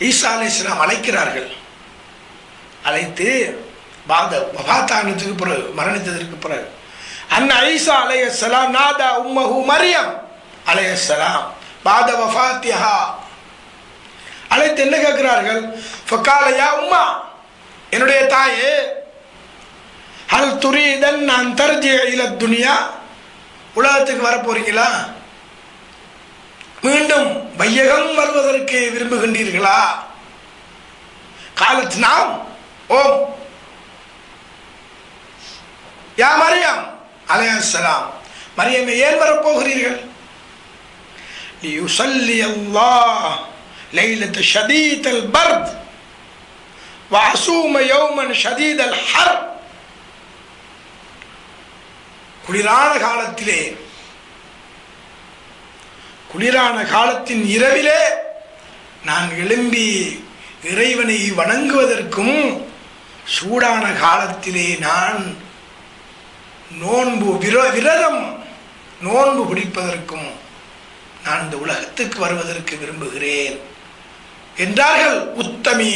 ஈசா அலைஹிஸ்ஸலாம் அழைக்கிறார்கள். அழைத்து வஃபாத்தானதுக்கு பிறகு, மரணித்ததற்கு பிறகு, அன்ன ஈசா அலைஹிஸ்ஸலாம் நாதா உம்மஹு மரியம் அலைஹிஸ்ஸலாம் பாத வஃபாத்திஹா. அழைத்து என்ன கேட்கிறார்கள்? ஃபகால யா உம்மா, என்னுடைய தாயே, ஹல் துரீதன் அன் தர்ஜிஅ இல துன்யா, உலகத்துக்கு வர போறீங்களா? மீண்டும் வையகம் வருவதற்கு விரும்புகின்றீர்களா? காலத் நாம் ஓம். யா மரியம் அலைஹிஸ்ஸலாம், மரியமே ஏன் வரப்போகிறீர்கள்? லியுஸல்லி அல்லாஹ் லைலத ஷதீதல் பர்த் வஅஸூம யௌமன் ஷதீதல் ஹர். குளிரான காலத்திலே, குளிரான காலத்தின் இரவிலே நான் எழும்பி இறைவனை வணங்குவதற்கும், சூடான காலத்திலே நான் விரதம் நோன்பு பிடிப்பதற்கும் நான் இந்த உலகத்துக்கு வருவதற்கு விரும்புகிறேன் என்றார்கள் உத்தமி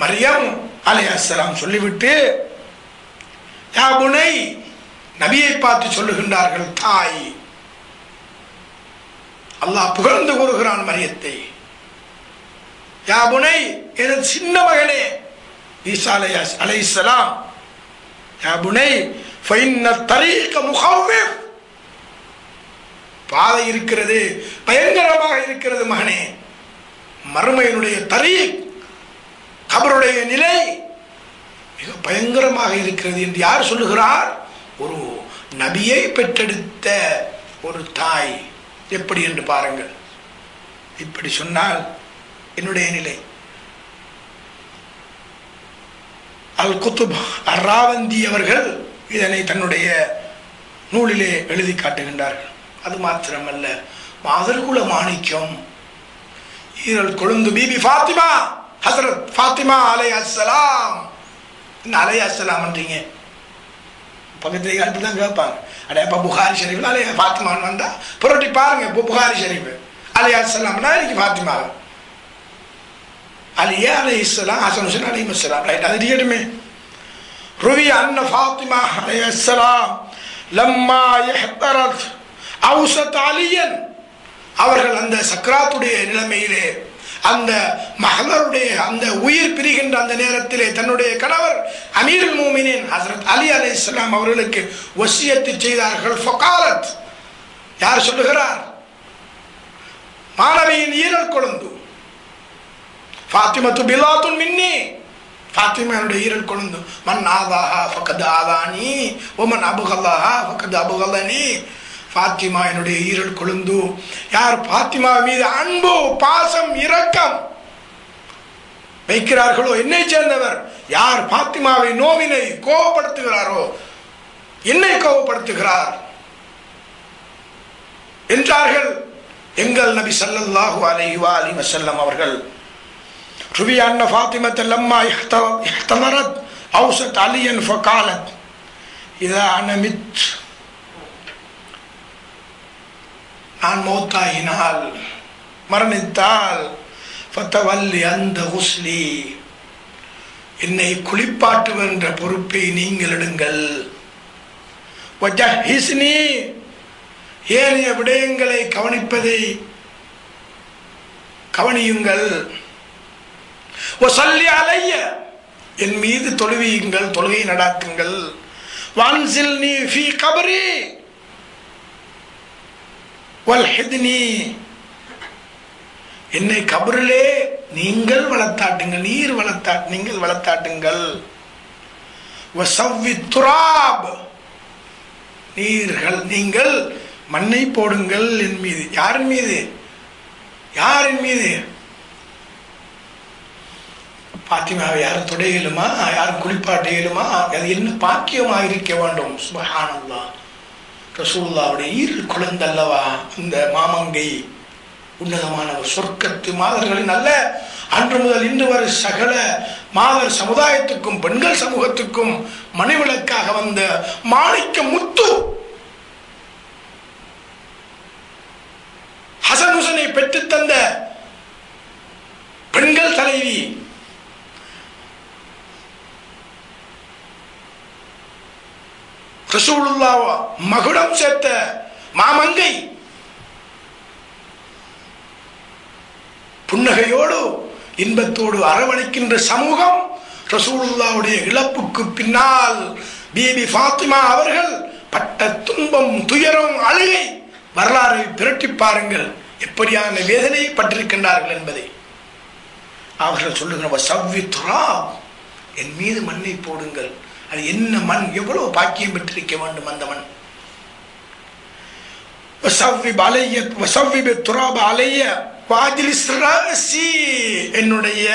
மரியம் அலைஹிஸ்ஸலாம். சொல்லிவிட்டு யா புனை, நபியை பார்த்து சொல்லுகின்றார்கள், தாய். அல்லாஹ் புகழ்ந்து கூறுகிறான் மரியத்தை. யா புனை, எனது சின்ன மகனே ஈசா அலைஹிஸ்ஸலாம், யா புனை ஃபைன்ன தரீக முகவ்விஃப், பாதை இருக்கிறது, பயங்கரமாக இருக்கிறது மகனே. மறுமையினுடைய தரீக், கபருடைய நிலை மிக பயங்கரமாக இருக்கிறது என்று யார் சொல்லுகிறார்? ஒரு நபியை பெற்றெடுத்த ஒரு தாய். எப்படி என்று பாருங்கள். இப்படி சொன்னால் என்னுடைய நிலை. அல் குத்துப் அர்ராவந்தி அவர்கள் இதனை தன்னுடைய நூலிலே எழுதி காட்டுகின்றார்கள். அது மாத்திரமல்ல, மாதர்குல மாணிக்கம் ஈரல் கொழுந்து பிபி ஃபாத்திமா, ஹஸரத் ஃபாத்திமா அலைஹிஸ்ஸலாம். என்ன அலைஹிஸ்ஸலாம் பண்றீங்க? பக்கத்துல அப்படிதான் கேட்பாங்க. அடே அப்ப புகாரி ஷரீஃப்ல அலைஹி ஃபாத்திமான்னு வந்தா புரட்டி பாருங்க. இப்போ புகாரி ஷரீஃப் அலைஹிஸ்ஸலாம்னா இன்னைக்கு ஃபாத்திமா, அலியா அலைஹிஸ்ஸலாம், ஹஸன் ஹுசைன் அலைஹிஸ்ஸலாம். ரைட், அது இருக்கட்டுமே. ருவி அன்ன ஃபாத்திமா அலைஹிஸ்ஸலாம் லம்மா யஹ்தரத் அவுஸத் அலியன், அவர்கள் அந்த சக்ராத்துடைய நிலைமையிலே, அந்த மஹ்லருடைய அந்த உயிர் பிரிகின்ற அந்த நேரத்திலே தன்னுடைய கணவர் அமீருல் மூமினீன் ஹஸரத் அலி அலைஹிஸ்ஸலாம் அவர்களுக்கு வசியத்து செய்தார்கள். ஃபகாலத், யார் சொல்லுகிறார்? மாணவியின் ஈரல் கொழுந்து. ஃபாத்திமத்து பிலாத்துன் மின்னி, ஃபாத்திமாவுடைய ஈரல் கொழுந்து. மன் ஆதாஹா ஃபக்கத் ஆதானி ஒமன் அபுகல்லாஹா ஃபக்கத் அபுகல்லனி. ஃபாத்திமா என்னுடைய ஈரல் கொழுந்து. யார் ஃபாத்திமா மீது அன்பு, பாசம், இரக்கம் வைக்கிறார்களோ என்னை சேர்ந்தவர். யார் ஃபாத்திமாவை நோவினை கோபப்படுத்துகிறாரோ என்னை கோபப்படுத்துகிறார் என்றார்கள் எங்கள் நபி ஸல்லல்லாஹு அலைஹி வஸல்லம் அவர்கள். ருவி அன்ன ஃபாத்திமத்த லம்மா இஹ்தமரத் அவுஸத் அலியன் ஃபகாலத் இதா அன மித், நான் மௌத்தாயினால், மரணித்தால், ஃபதவல்லி அந்த குஸ்லி, என்னை குளிப்பாட்டுவென்ற பொறுப்பை நீங்கள் எடுங்கள். வஜஹிஸ்னி, ஏனைய விடயங்களை கவனிப்பதை கவனியுங்கள். வஸல்லி அலைய, என் மீது தொழுவியுங்கள், தொழுகை நடாத்துங்கள். வன்சில்னி ஃபீ கபரி வல்ஹித்னி, என்னை கபரிலே நீங்கள் வளர்த்தாட்டுங்கள், நீர் வளர்த்தாட்டு, நீங்கள் வளர்த்தாட்டுங்கள். வஸவ்வி துராப், நீர்கள் நீங்கள் மண்ணை போடுங்கள் என் மீது. யாரின் மீது? யாரின் மீது? பாத்திமாவை யாரும் தொடையிலுமா, யாரும் குளிப்பாட்டையிலுமா? அது என்ன பாக்கியமாக இருக்க வேண்டும். சுப்ஹானல்லாஹ், ரசூலுல்லாஹ்வுடைய ஈரல் குழந்தை அல்லவா இந்த மாமங்கை, உன்னதமான சொர்க்கத்து மாதர்களின் அல்ல, அன்று முதல் இன்று வரை சகல மாதர் சமுதாயத்துக்கும் பெண்கள் சமூகத்துக்கும் மணிவிளக்காக வந்த மாணிக்க முத்து. ஹசன் ஹுசனை பெற்றுத்தந்த பெண்கள் தலைவி. ரசூலுல்லாஹ் மகுடம் சேர்த்த மாமங்கை. புன்னகையோடு இன்பத்தோடு அரவணைக்கின்ற சமூகம். ரசூலுல்லாஹ்வுடைய இழப்புக்கு பின்னால் பீபி ஃபாத்திமா அவர்கள் பட்ட துன்பம், துயரம், அழுகை வரலாறை பிரட்டி பாருங்கள், எப்படியான வேதனை பட்டிருக்கின்றார்கள் என்பதை. அவர்கள் சொல்லுகிற சவ்வி துராப், என் மீது மண்ணை போடுங்கள். அது என்ன மண், எவ்வளவு பாக்கியம் பெற்றிருக்க வேண்டும் அந்த மண். என்னுடைய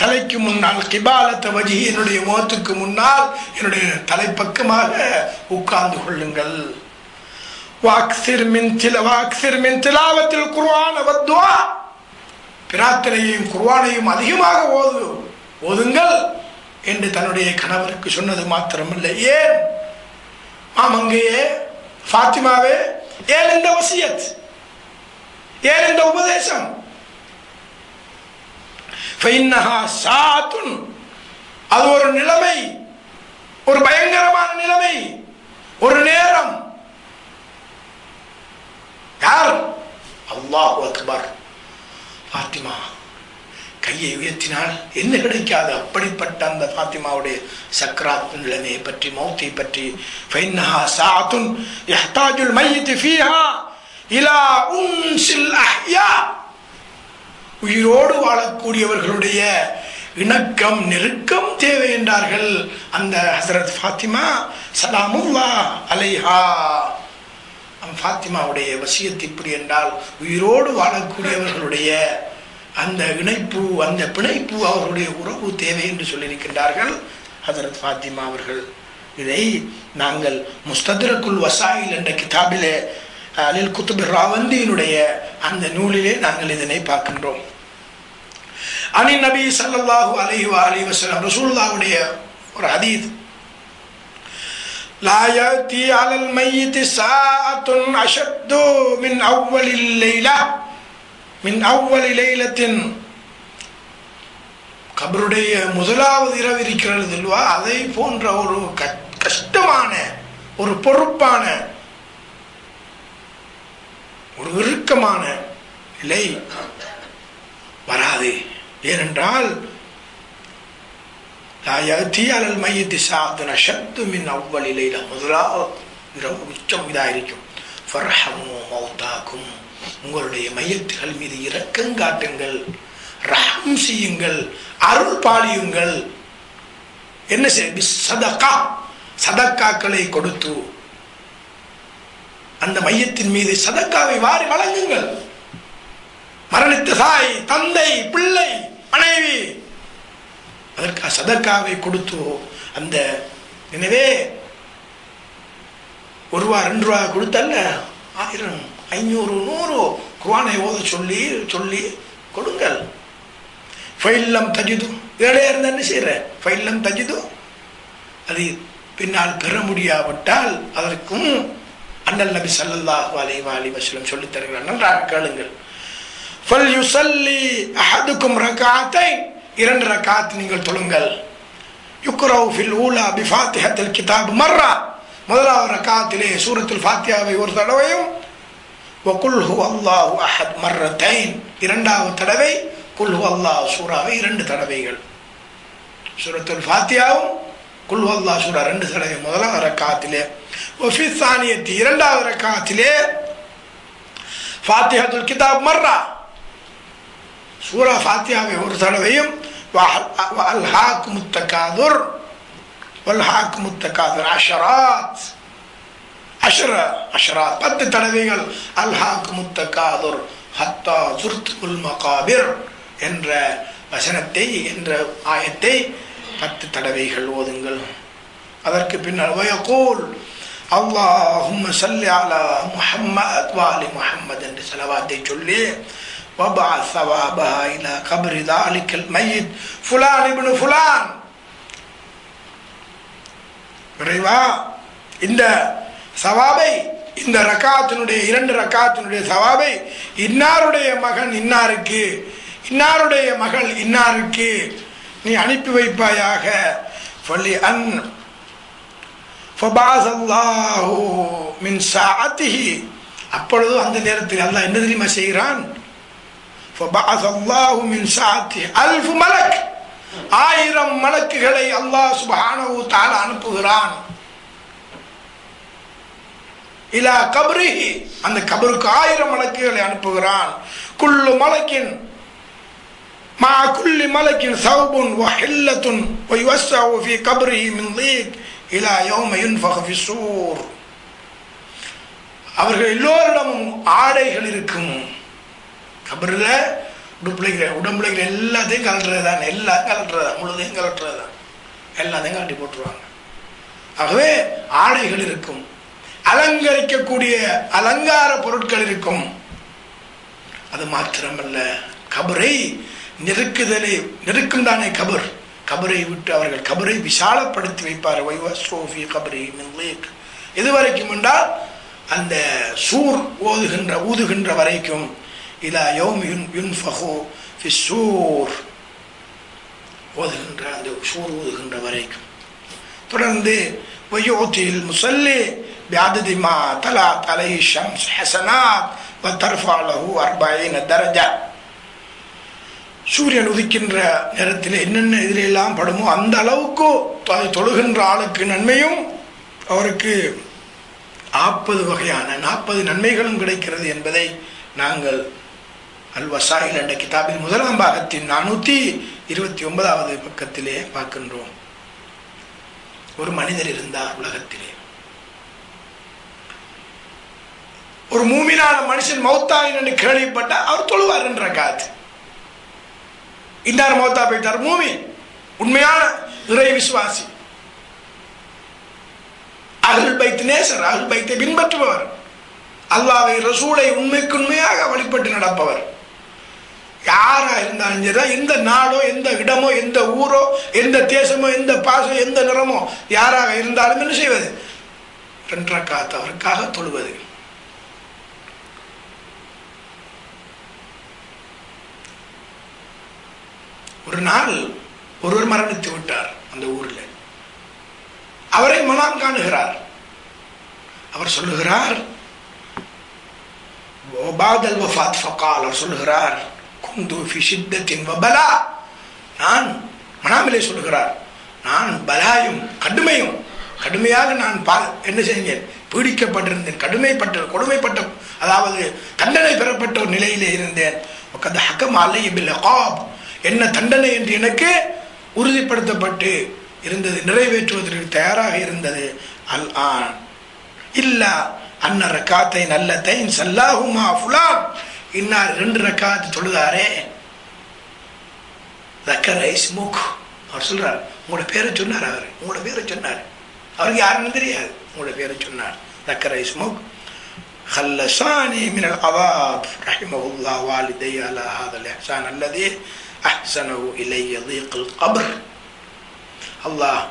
தலைக்கு முன்னால், கிபாலத்த வஜி, என்னுடைய முகத்துக்கு முன்னால் என்னுடைய தலைப்பக்கமாக உட்கார்ந்து கொள்ளுங்கள். பிரார்த்தனையும் குர்ஆனையும் அதிகமாக ஓதுங்கள் என்று தன்னுடைய கணவருக்கு சொன்னது மாத்திரமல்ல. ஏன் மாமங்கையே, ஃபாத்திமாவே, ஏன் இந்த வசியத், ஏன் இந்த உபதேசம்? அது ஒரு நிலைமை, ஒரு பயங்கரமான நிலைமை, ஒரு நேரம். யார்? அல்லாஹு அக்பர். ஃபாத்திமா கையை உயர்த்தினால் என்ன கிடைக்காது? அப்படிப்பட்ட அந்த ஃபாத்திமாவுடைய சக்ராத் நிலைமையை பற்றி, மௌத்தை பற்றி, ஃபைன்னஹா சாஅத்துன் யஹ்தாஜுல் மய்யித் ஃபீஹா இலா உன்ஸில் அஹ்யா, உயிரோடு வாழக்கூடியவர்களுடைய இணக்கம், நெருக்கம் தேவை என்றார்கள் அந்த ஹஸரத் ஃபாத்திமா ஸலாமுல்லாஹ் அலைஹா. ஃபாத்திமாவுடைய வசியத் இப்படி என்றால், உயிரோடு வாழக்கூடியவர்களுடைய அந்த இணைப்பு, அந்த பிணைப்பு, அவர்களுடைய உறவு தேவை என்று சொல்லியிருக்கின்றார்கள் ஹஸரத் ஃபாத்திமா அவர்கள். இதை நாங்கள் முஸ்தத்ரக்குல் வசாயில் என்ற கிதாபிலே, அலில் குத்துப் ராவந்தியினுடைய அந்த நூலிலே நாங்கள் இதனை பார்க்கின்றோம். அனி நபி ஸல்லல்லாஹு அலைஹி வஸல்லம், ரசூலுல்லாஹ்வுடைய ஒரு ஹதீஸ், லா யதி அலல் மய்யித் சாஅத்துன் அஷத்து மின் அவ்வலில் லைலா, மின் அவ்வலி லைலத்தின், கபருடைய முதலாவது இரவு இருக்கிறது இல்லவா, அதை போன்ற ஒரு கஷ்டமான, ஒரு பொறுப்பான, ஒரு இறுக்கமான நிலை வராது. ஏனென்றால் உச்சம் இதாயிருக்கும். உங்களுடைய மையத்துகள் மீது இரக்கம் காட்டுங்கள், ரஹம் செய்யுங்கள், அருள் பாலியுங்கள் என்ன சதகா, சதக்காக்களை கொடுத்து அந்த மையத்தின் மீது சதக்காவை வாரி வழங்குங்கள். மரணித்த தாய், தந்தை, பிள்ளை, மனைவி, அதற்கு சதக்காவை கொடுத்து அந்த எனவே 1 ரூபா 2 ரூபா கொடுத்தல்ல, 1000 500 100 குர்ஆனை ஓத சொல்லி சொல்லி கொடுங்கள். ஃபைல்லம் தஜிது, ஏழையா இருந்தா என்ன செய்யற? ஃபைல்லம் தஜிது, அது பின்னால் பெற முடியாவிட்டால் அதற்கும் அண்ணல் நபி ஸல்லல்லாஹு அலைஹி வஸல்லம் சொல்லித் தருகிறார். நன்றாக கேளுங்கள். ஃபல்யுஸல்லி அஹதுக்கும் ரக்அத்தைன், 2 ரக்அத் நீங்கள் தொழுங்கள். யுக்ரவு ஃபில் ஊலா பிஃபாத்திஹத்தில் கிதாப் மர்ரா, முதலாவது ரக்அத்திலே சூரத்துல் ஃபாத்திஹாவை ஒரு தடவையும், வகுல் ஹுவல்லாஹு அஹத் மர்ரத்தைன், இரண்டாவது தடவை குல் ஹுவல்லாஹு சூராவை 2 தடவைகள். சூரத்துல் ஃபாத்திஹாவும் குல் ஹுவல்லாஹு சூரா 2 தடவை முதலாவது ரக்அத்திலே. வஃபி ஸானியத்தி, இரண்டாவது ரக்அத்திலே ஃபாத்திஹத்துல் கிதாப் மர்ரா, சூரா ஃபாத்திஹாவை ஒரு தடவையும், வஅல்ஹாக்குமுத் தகாதுர், வல்ஹாக்குமுத் தகாதுர் அஷராத், 10 தடவைகள் அல்ஹாக்குமுத் தகாதுர் ஹத்தா ஸுர்துல் மகாபிர் என்ற வசனத்தை, என்ற ஆயத்தை 10 தடவைகள் ஓதுங்கள். அதற்கு பின்னால் வயகூல் அல்லாஹும்ம ஸல்லி அலா முஹம்மத் வ ஆலி முஹம்மத் என்ற ஸலவாத்தை சொல்லி, வபஅத் ஸவாபஹா இலா கப்ரி ذلكல் மய்யித் ஃபுலான் இப்னு ஃபுலான், இறைவா இந்த சவாபை, இந்த ரக்காத்தினுடைய 2 ரக்காத்தினுடைய சவாபை இன்னாருடைய மகன் இன்னாருக்கு, இன்னாருடைய மகள் இன்னாருக்கு நீ அனுப்பி வைப்பாயாக. ஃபலி அன் ஃபபாஸல்லாஹு மின் ஸாஅத்திஹி, அப்பொழுது அந்த நேரத்தில் அல்லாஹ் என்ன தெரியுமா செய்கிறான்? ஃபபாஸல்லாஹு மின் ஸாஅத்திஹி 1000 மலக், 1000 மலக்குகளை அல்லாஹ் சுப்ஹானஹு வ தஆலா அனுப்புகிறான். இலா கப்ரிஹி, அந்த கபருக்கு 1000 மலக்குகளை அனுப்புகிறான். குல்லு மலக்கின் மா குல்லி மலக்கின் ஸௌபுன் வ ஹில்லத்துன் வ யுவஸ்ஸஉ ஃபீ கப்ரிஹி மின் தீக் இலா யௌம யுன்ஃபഖ ஃபி ஸூர், அவர்கள் எல்லோரிடமும் ஆடைகள் இருக்கும். கபரில் உடம்புல எல்லாத்தையும் கலட்டுறதுதான், எல்லாம் கலட்டுறதா, முழுதையும் கலட்டுறதா, எல்லாத்தையும் கலட்டி போட்டுருவாங்க. ஆகவே ஆடைகள் இருக்கும், அலங்கரிக்கக்கூடிய அலங்கார பொருட்கள் இருக்கும். அது மாத்திரமல்ல, கபரை நெருக்கும் தானே கபர், கபரை விட்டு அவர்கள் கபரை விசாலப்படுத்தி வைப்பார். எது வரைக்கும் என்றால் அந்த சூர் ஊதுகின்ற வரைக்கும், இலா யௌம யுன்ஃபഖு ஃபி ஸூர், ஓதுகின்ற அந்த சூர் ஊதுகின்ற வரைக்கும். தொடர்ந்து வயுத்தில் முஸல்லி பிஅததி மா தலஅத் அலைஹி ஷம்ஸ் ஹஸனாத் வ தர்ஃபஅ லஹு 40 தரஜா, சூரியன் உதிக்கின்ற நேரத்தில் என்னென்ன இதிலெல்லாம் படுமோ அந்த அளவுக்கு தொழுகின்ற ஆளுக்கு நன்மையும், அவருக்கு 40 வகையான 40 நன்மைகளும் கிடைக்கிறது என்பதை நாங்கள் அல் வசாயில் என்ற கிதாபில் 1ஆம் பாகத்தின் 429வது பக்கத்திலே பார்க்கின்றோம். ஒரு மனிதர் இருந்தார் உலகத்திலே, ஒரு மூமினான மனுஷன் மௌத்தாயின் என்று கேள்விப்பட்ட அவர் தொழுவார் என்ற காத்து. இன்னார் மௌத்தா போயிட்டார், மூமி, உண்மையான இறை விசுவாசி, அஹ்லுல் பைத் நேசர், அஹ்லுல் பைத்தை பின்பற்றுபவர், அல்லாஹ்வை ரசூலை உண்மைக்கு உண்மையாக வழிபட்டு நடப்பவர். யாரா இருந்தாலும் சரி, எந்த நாடோ எந்த இடமோ எந்த ஊரோ எந்த தேசமோ எந்த பாசமோ எந்த நிறமோ யாராக இருந்தாலும் என்ன செய்வது? 2 ரக்காத் அவருக்காக தொழுவது. ஒரு நாள் ஒருவர் மரணித்து விட்டார் அந்த ஊரில். அவரை மனம் காணுகிறார். அவர் சொல்லுகிறார், அவர் சொல்லுகிறார், நான் மனாமிலே சொல்லுகிறார், நான் பலாயும் கடுமையாக நான் என்ன செஞ்சேன், பீடிக்கப்பட்டிருந்தேன், கொடுமைப்பட்ட அதாவது தண்டனை பெறப்பட்ட ஒரு நிலையிலே இருந்தேன். என்ன தண்டனை என்று எனக்கு உறுதிப்படுத்தப்பட்டு இருந்தது, நிறைவேற்றுவதற்கு தயாராக இருந்தது. அல் ஆன் இல்லா அன்ன ரக்காத்தை நல்லத்தை சல்லாஹுமா ஃபுலான், இன்னார் 2 ரக்காத்து தொழுதாரே, தக்கர இஸ்முக், அவர் சொல்றார், உங்களோட பேரை சொன்னார், அவர் உங்களோட பேரை சொன்னார், அவருக்கு யாருன்னு தெரியாது, உங்களோட பேரை சொன்னார். தக்கர இஸ்முக் خلصاني من العذاب رحمه الله والدي على هذا الإحسان الذي أحسنه إلي ضيق القبر. அல்லாஹ்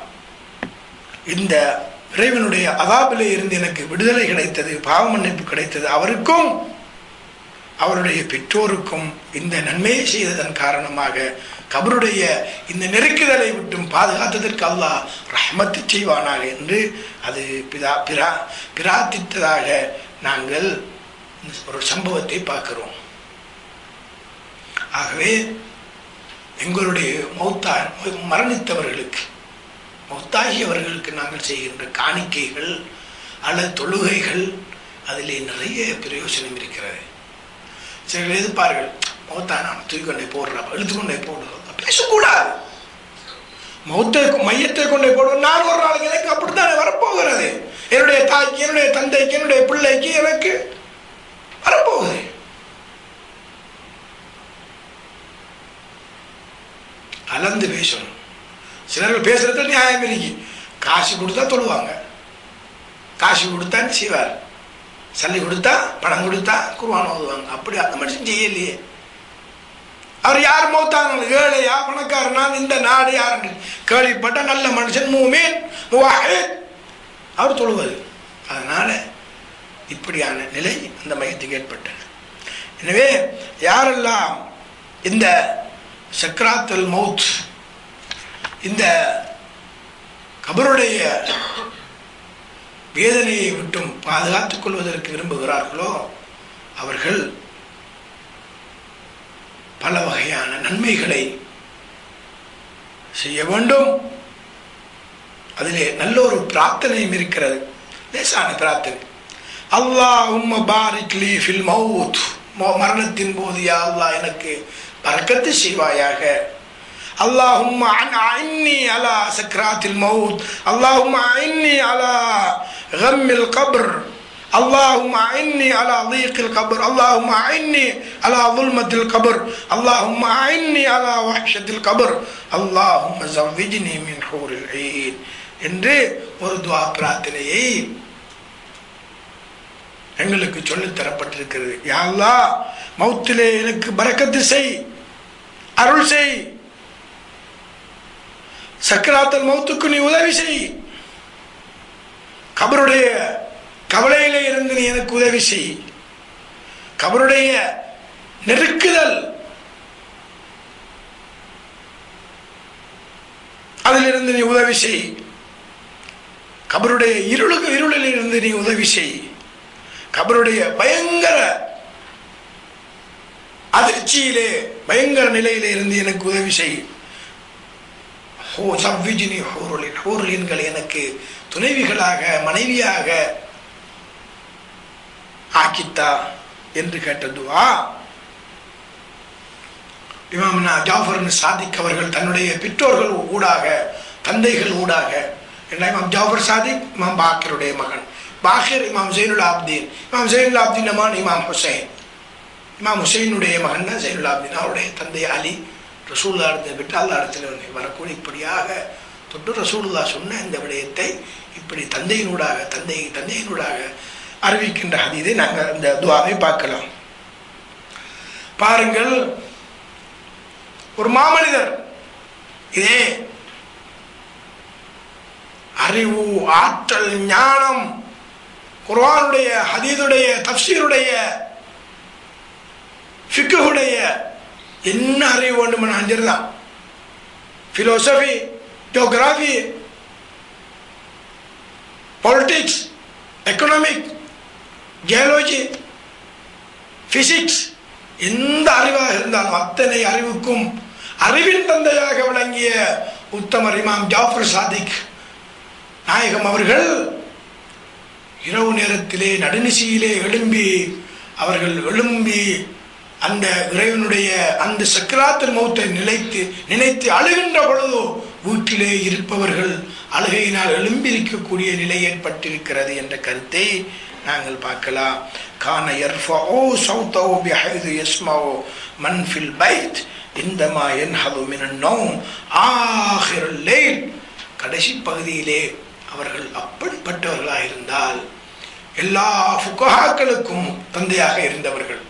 இந்த இறைவனுடைய அதாபிலே இருந்து எனக்கு விடுதலை கிடைத்தது, பாவ மன்னிப்பு கிடைத்தது, அவருக்கும் அவருடைய பெற்றோருக்கும் இந்த நன்மையை செய்ததன் காரணமாக கபருடைய இந்த நெருக்குதலை விட்டும் பாதுகாத்ததற்கு அல்லாஹ் ரஹ்மத்து செய்வானாக என்று அது பிரார்த்தித்ததாக நாங்கள் ஒரு சம்பவத்தை பார்க்கிறோம். ஆகவே எங்களுடைய மரணித்தவர்களுக்கு, மௌத்தாகியவர்களுக்கு நாங்கள் செய்கின்ற காணிக்கைகள் அல்லது தொழுகைகள் அதிலே நிறைய பிரயோசனம் இருக்கிறது. சிலர் எதிர்ப்பார்கள், மௌத்தான தூக்கிக்கொண்டே போடுறா, இழுத்துக்கொண்டே போடுறோம், பேசக்கூடாது. மையத்தை கொண்டே போடுவோம். நான் ஒரு நாளைக்கு எனக்கு அப்படித்தானே வரப்போகிறது, என்னுடைய தாய்க்கு, என்னுடைய தந்தைக்கு, என்னுடைய பிள்ளைக்கு எனக்கு வரப்போகுது. கலந்து பேசணும். சிலர்கள் பேசுறது நியாயம் இருக்கு. காசு கொடுத்தா தொழுவாங்க, காசு கொடுத்தா செய்வார், சல்லி கொடுத்தா பணம் கொடுத்தா குர்ஆன் ஓதுவாங்க. அப்படி அந்த மனுஷன் செய்யலையே. அவர் யார் மௌத்தாங்க, ஏழையா பணக்காரனா, இந்த நாடு யாரு கேள்விப்பட்ட நல்ல மனுஷன், மூமின் முவாஹித், அவர் தொழுவது. அதனால இப்படியான நிலை அந்த மையத்துக்கு ஏற்பட்டது. எனவே யாரெல்லாம் இந்த சக்ராத்துல் மௌத், இந்த கபருடைய வேதனையை விட்டும் பாதுகாத்துக் கொள்வதற்கு விரும்புகிறார்களோ அவர்கள் பல வகையான நன்மைகளை செய்ய வேண்டும். அதிலே நல்ல ஒரு பிரார்த்தனையும் இருக்கிறது, லேசான பிரார்த்தனை. அல்லாஹும்ம பாரிக் லீ ஃபில் மௌத், மரணத்தின் போது யா அல்லாஹ் எனக்கு பரக்கத்து செய்வாயாக. அல்லாஹும்ம அஇன்னி அலா சக்ராத்தில் மௌத், அல்லாஹும்ம அஇன்னி அலா கம்மில் கப்ர், اللهم أعني على ضيق القبر، اللهم أعني على ظلمة القبر، اللهم أعني على وحشة القبر، اللهم زوجني من حور العين என்று ஒரு துஆ பிரார்த்தனையை எங்களுக்கு சொல்லித் தரப்பட்டிருக்கிறது. யா அல்லாஹ், மௌத்திலே எனக்கு பரக்கத்து செய், அருள் செய், சக்ராத்துல் மௌத்துக்கு நீ உதவி செய், கபருடைய கவலையிலே இருந்து நீ எனக்கு உதவி செய், கபருடைய நெருக்குதல் அதிலிருந்து நீ உதவி செய், கபருடைய இருளில் இருந்து நீ உதவி செய், கபருடைய பயங்கர அதிர்ச்சியிலே பயங்கர நிலையிலே இருந்து எனக்கு உதவி செய். ஹூர்லின்களை எனக்கு துணைவிகளாக மனைவியாக ஆக்கித்தா என்று கேட்ட துஆ இமாம் ஜாஃபர் சாதிக் அவர்கள் தன்னுடைய பெற்றோர்கள் ஊடாக, தந்தைகள் ஊடாக, இமாம் ஜாஃபர் சாதிக் இமாம் பாக்கிருடைய மகன், பாக்கிர் இமாம் ஜைனுல் ஆப்தீன், இமாம் ஜைனுல் ஆப்தீன் இமாம் ஹுசைன், இமாம் ஹுசைனுடைய மகன் தான் ஜைனுல் ஆப்தீன், அவருடைய தந்தை அலி ரசூலுல்லாஹ் இடத்தை விட்டு அல்லாஹ் இடத்துல வரக்கூடிய இப்படியாக தொட்டு ரசூலுல்லாஹ் சொன்ன இந்த விடயத்தை இப்படி தந்தையினூடாக அறிவிக்கின்ற ஹதீஸை நாங்கள் இந்த துஆவை பார்க்கலாம். பாருங்கள், ஒரு மாமனிதர் இதே அறிவு, ஆற்றல், ஞானம், குர்ஆனுடைய, ஹதீஸுடைய, தஃப்சீருடைய, ஃபிக்ஹுடைய என்ன அறிவு வேண்டும் அஞ்சிடலாம். Philosophy, geography, politics, economic, geology, physics, எந்த அறிவாக இருந்தாலும் அத்தனை அறிவுக்கும் அறிவின் தந்தையாக விளங்கிய உத்தமர் இமாம் ஜாஃபர் சாதிக் நாயகம் அவர்கள் இரவு நேரத்திலே நடுநிசியிலே எழும்பி அந்த இறைவனுடைய அந்த சக்ராத்துல் மௌத்தை நினைத்து அழுகின்ற பொழுது வீட்டிலே இருப்பவர்கள் அழுகையினால் எழும்பியிருக்கக்கூடிய நிலை ஏற்பட்டிருக்கிறது என்ற கருத்தை நாங்கள் பார்க்கலாம். கான யர்ஃபஉ ஸௌதஹு பிஹைது யஸ்மஉ மன் ஃபில் பைத் இந்தமா யன்ஹது மினன் நௌம் ஆகிருல் லைல். கடைசி பகுதியிலே அவர்கள் அப்படிப்பட்டவர்களாக இருந்தால், எல்லா ஃபுகஹாக்களுக்கும் தந்தையாக இருந்தவர்கள்,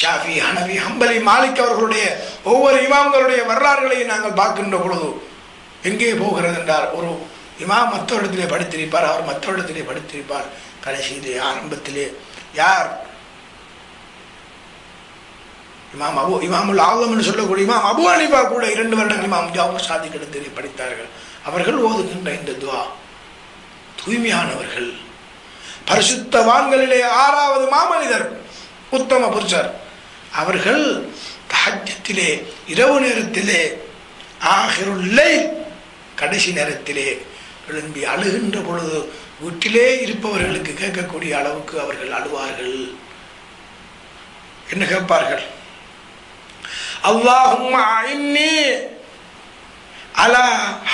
ஷாஃபி, ஹனபி, ஹம்பலி, மாலிக் அவர்களுடைய ஒவ்வொரு இமாம்களுடைய வரலாறுகளை நாங்கள் பார்க்கின்ற பொழுது எங்கே போகிறது என்றால், ஒரு இமாம் மற்ற இடத்திலே படித்திருப்பார், அவர் மற்ற இடத்திலே படித்திருப்பார், கடைசியிலே ஆரம்பத்திலே யார் இமாமுல் ஆலம் என்று சொல்லக்கூடிய இமாம் அபு ஹனீஃபா கூட 2 வருடங்கள் இமாம் ஜாஃபர் சாதிக் இடத்திலே படித்தார்கள். அவர்கள் ஓதுகின்ற இந்த துஆ தூய்மையானவர்கள், பரிசுத்தவான்களிலே 6வது மாமனிதர், உத்தம புருஷர், அவர்கள் தஹஜ்ஜத்திலே இரவு நேரத்திலே ஆகிருல் லைல் கடைசி நேரத்திலே எழும்பி அழுகின்ற பொழுது வீட்டிலே இருப்பவர்களுக்கு கேட்கக்கூடிய அளவுக்கு அவர்கள் அழுவார்கள். என்ன கேட்பார்கள்? அல்லாஹும்ம அஇன்னி அலா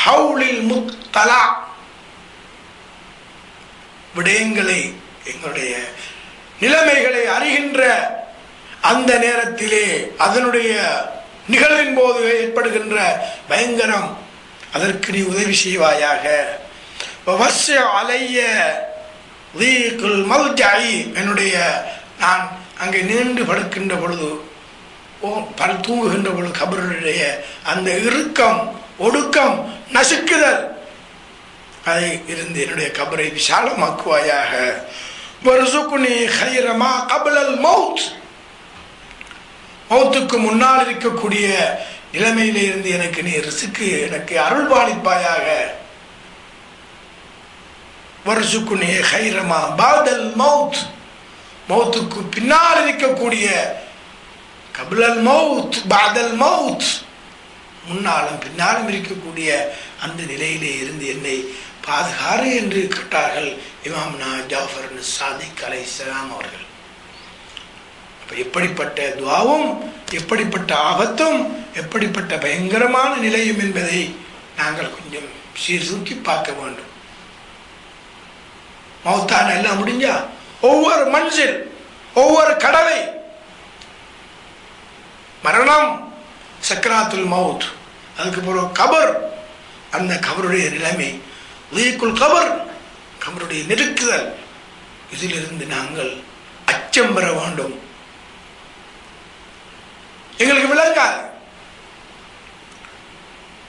ஹவுலில் முத்தலா. விடயங்களை, எங்களுடைய நிலைமைகளை அறிகின்ற அந்த நேரத்திலே அதனுடைய நிகழ்வின் போது ஏற்படுகின்ற பயங்கரம், அதற்கு நீ உதவி செய்வாயாக. அலைய என்னுடைய நான் அங்கே நீண்டு படுக்கின்ற பொழுது, தூங்குகின்ற பொழுது கபருடைய அந்த இறுக்கம், ஒடுக்கம், நசுக்குதல், அதை இருந்து என்னுடைய கபரை விசாலமாக்குவாயாக. மௌத்துக்கு முன்னால் இருக்கக்கூடிய நிலைமையில இருந்து எனக்கு நீ ரிசுக்கு, எனக்கு அருள் பாலிப்பாயாக. வர்சுக்குனி கைரமா பாதல் மௌத், மௌத்துக்கு பின்னால் இருக்கக்கூடிய, கபிலல் மௌத் பாதல் மௌத், முன்னாலும் பின்னாலும் இருக்கக்கூடிய அந்த நிலையிலே இருந்து என்னை பாதுகாரு என்று கேட்டார்கள் இமாம்னா ஜாஃபர் சாதிக் அலைஹிஸ்ஸலாம் அவர்கள். அப்ப எப்படிப்பட்ட துஆவும், எப்படிப்பட்ட ஆபத்தும், எப்படிப்பட்ட பயங்கரமான நிலையும் என்பதை நாங்கள் கொஞ்சம் சீர்தூக்கி பார்க்க வேண்டும். மௌத்தான எல்லாம் முடிஞ்சா ஒவ்வொரு மன்சில், ஒவ்வொரு கடவை, மரணம், சக்ராத்துல் மவுத், அதுக்கு பிறகு கபர், அந்த கபருடைய நிலைமை, உயிர்க்குள் கபர், கபருடைய நெருக்குதல், இதிலிருந்து நாங்கள் அச்சம் பெற வேண்டும். எங்களுக்கு விளங்காது.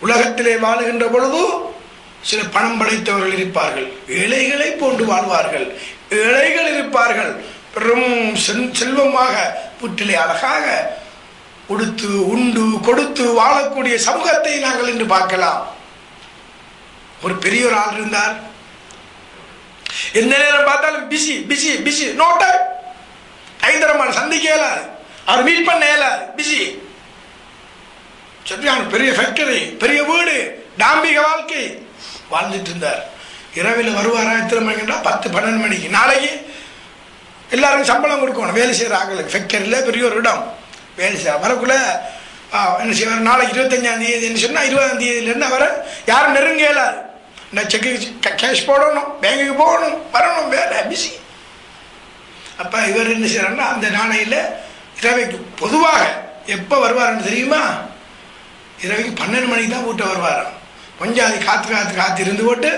உலகத்திலே வாழுகின்ற பொழுது சில பணம் படைத்தவர்கள் இருப்பார்கள், ஏழைகளை போன்று வாழ்வார்கள். ஏழைகள் இருப்பார்கள், பெரும் செல்வமாக வீட்டிலே அழகாக உடுத்து உண்டு கொடுத்து வாழக்கூடிய சமூகத்தை நாங்கள் இன்று பார்க்கலாம். ஒரு பெரிய ஒரு ஆள் இருந்தார், எந்த நேரம் பார்த்தாலும் busy busy busy, no time, ஐந்தரமான சந்திக்க இயலாது, அவர் மீட் பண்ண இயலாது, பிஸி. சரியான பெரிய ஃபேக்டரி, பெரிய வீடு, டாம்பிக வாழ்க்கை வாழ்ந்துட்டு இருந்தார். இரவில் வருவாரா எத்தனை மணிக்குன்னா 10-12 மணிக்கு. நாளைக்கு எல்லாருக்கும் சம்பளம் கொடுக்கணும், வேலை செய்கிற ஆக்களுக்கு. ஃபேக்டரியில் பெரிய ஒரு இடம், வேலை செய்ய வரக்குள்ள என்ன செய்வார், நாளைக்கு 25ஆம் தேதின்னு சொன்னால் 20ஆம் தேதியிலேருந்து அவரை யாரும் நெருங்க இயலாது. இந்த செக்கு கேஷ் போடணும், பேங்குக்கு போகணும், வரணும், வேலை பிஸி. அப்போ இவர் என்ன செய்கிறாருன்னா, அந்த நாளையில் இரவைக்கு பொதுவாக எப்போ வருவாருன்னு தெரியுமா? இரவைக்கு 12 மணிக்கு தான் வீட்டை வருவாராம். கொஞ்சம் அது காற்று இருந்து போட்டு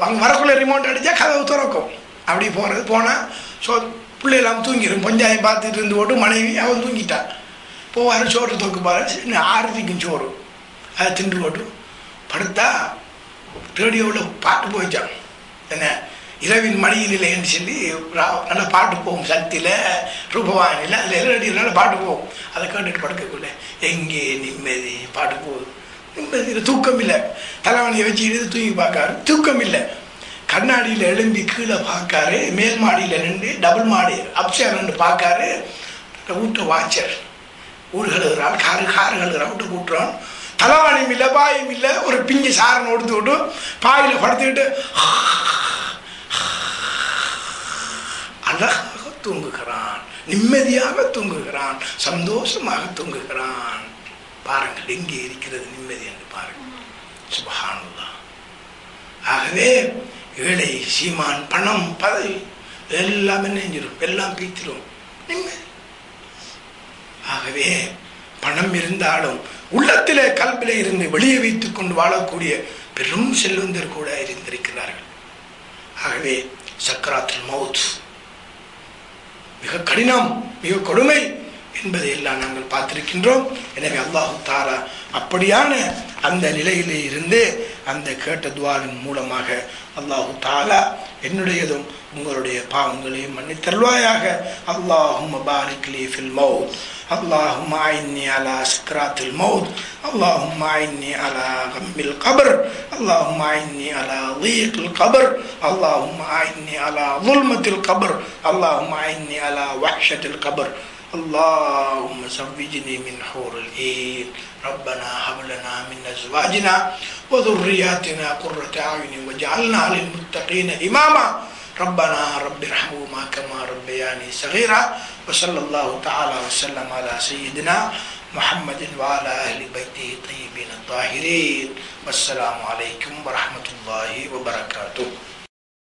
அங்கே வரக்குள்ளே ரிமோட் அடித்தா கதவு திறக்கும். அப்படி போகிறது. போனால் பிள்ளையெல்லாம் தூங்கிடும். பஞ்சாயம் பார்த்துட்டு இருந்து போட்டு மனைவி அவன் தூங்கிட்டான். போவார், சோறு தூக்குப்பாரு, ஆரத்திக்கும் சோறு அதை தின்று போட்டு படுத்தா ரேடியோவில் பாட்டு போயிச்சான். என்ன இரவின் மடியில் இல்லைன்னு சொல்லி நல்லா பாட்டு போகும். சக்தியில், ரூபவானியில், அதில் ரேடியோவில் பாட்டு போகும். அதை கேட்டுட்டு படுக்கக்குள்ள எங்கே நிம்மதி, பாட்டு போகுது, நிம்மதியில் தூக்கம் இல்லை. தலைவணியை வச்சு எழுதி தூங்கி பார்க்காரு, தூக்கம் இல்லை. கண்ணாடியில் எழும்பி கீழே பார்க்காரு, மேல் மாடியில் நின்று டபுள் மாடி அப்சேர் நின்று பார்க்காரு. வீட்டை வாட்சர் ஊர் கழுகுறான், காரு கழுகுறான், விட்டு கூட்டுறான். தலைவாணியும் இல்லை, பாயும் இல்லை, ஒரு பிஞ்சு சாரனை கொடுத்து விட்டு பாயில் படுத்துக்கிட்டு அழகாக தூங்குகிறான், நிம்மதியாக தூங்குகிறான், சந்தோஷமாக தூங்குகிறான். பாருங்கள் எங்கே இருக்கிறது நிம்மதி என்று பாருங்கள். சுப்ஹானல்லாஹ். ஆகவே ஏழை சீமான் பணம் பதவி எல்லாம் நெஞ்சிடும், எல்லாம் பீத்திரும். ஆகவே பணம் இருந்தாலும் உள்ளத்திலே கல்விலே இருந்து வெளியே வைத்துக் கொண்டு வாழக்கூடிய பெரும் செல்வந்தர் கூட இருந்திருக்கிறார்கள். ஆகவே சக்கராத்துல் மௌத் மிக கடினம், மிக கொடுமை என்பதை எல்லாம் நாங்கள் பார்த்திருக்கின்றோம். எனவே அல்லாஹு தஆலா அப்படியான அந்த நிலையிலே இருந்து அந்த கேட்ட துஆவின் மூலமாக அல்லாஹு தஆலா என்னுடையதும் உங்களுடைய பாவங்களையும் மன்னித்தருள்வாயாக. அல்லாஹும்ம பாரிக் லீ ஃபில் மௌத், اللهم أعني على سكرات الموت، اللهم أعني على غم القبر، اللهم أعني على ضيق القبر، اللهم أعني على ظلمة القبر، اللهم أعني على وحشة القبر، اللهم زوجني من حور العين، ربنا هب لنا من أزواجنا وذرياتنا قرة أعين واجعلنا للمتقين إماما، ربنا رب ارحمهما كما ربياني صغيرا، وصلى الله تعالى وسلم على سيدنا محمد وعلى أهل بيته الطيبين الطاهرين، والسلام عليكم ورحمة الله وبركاته.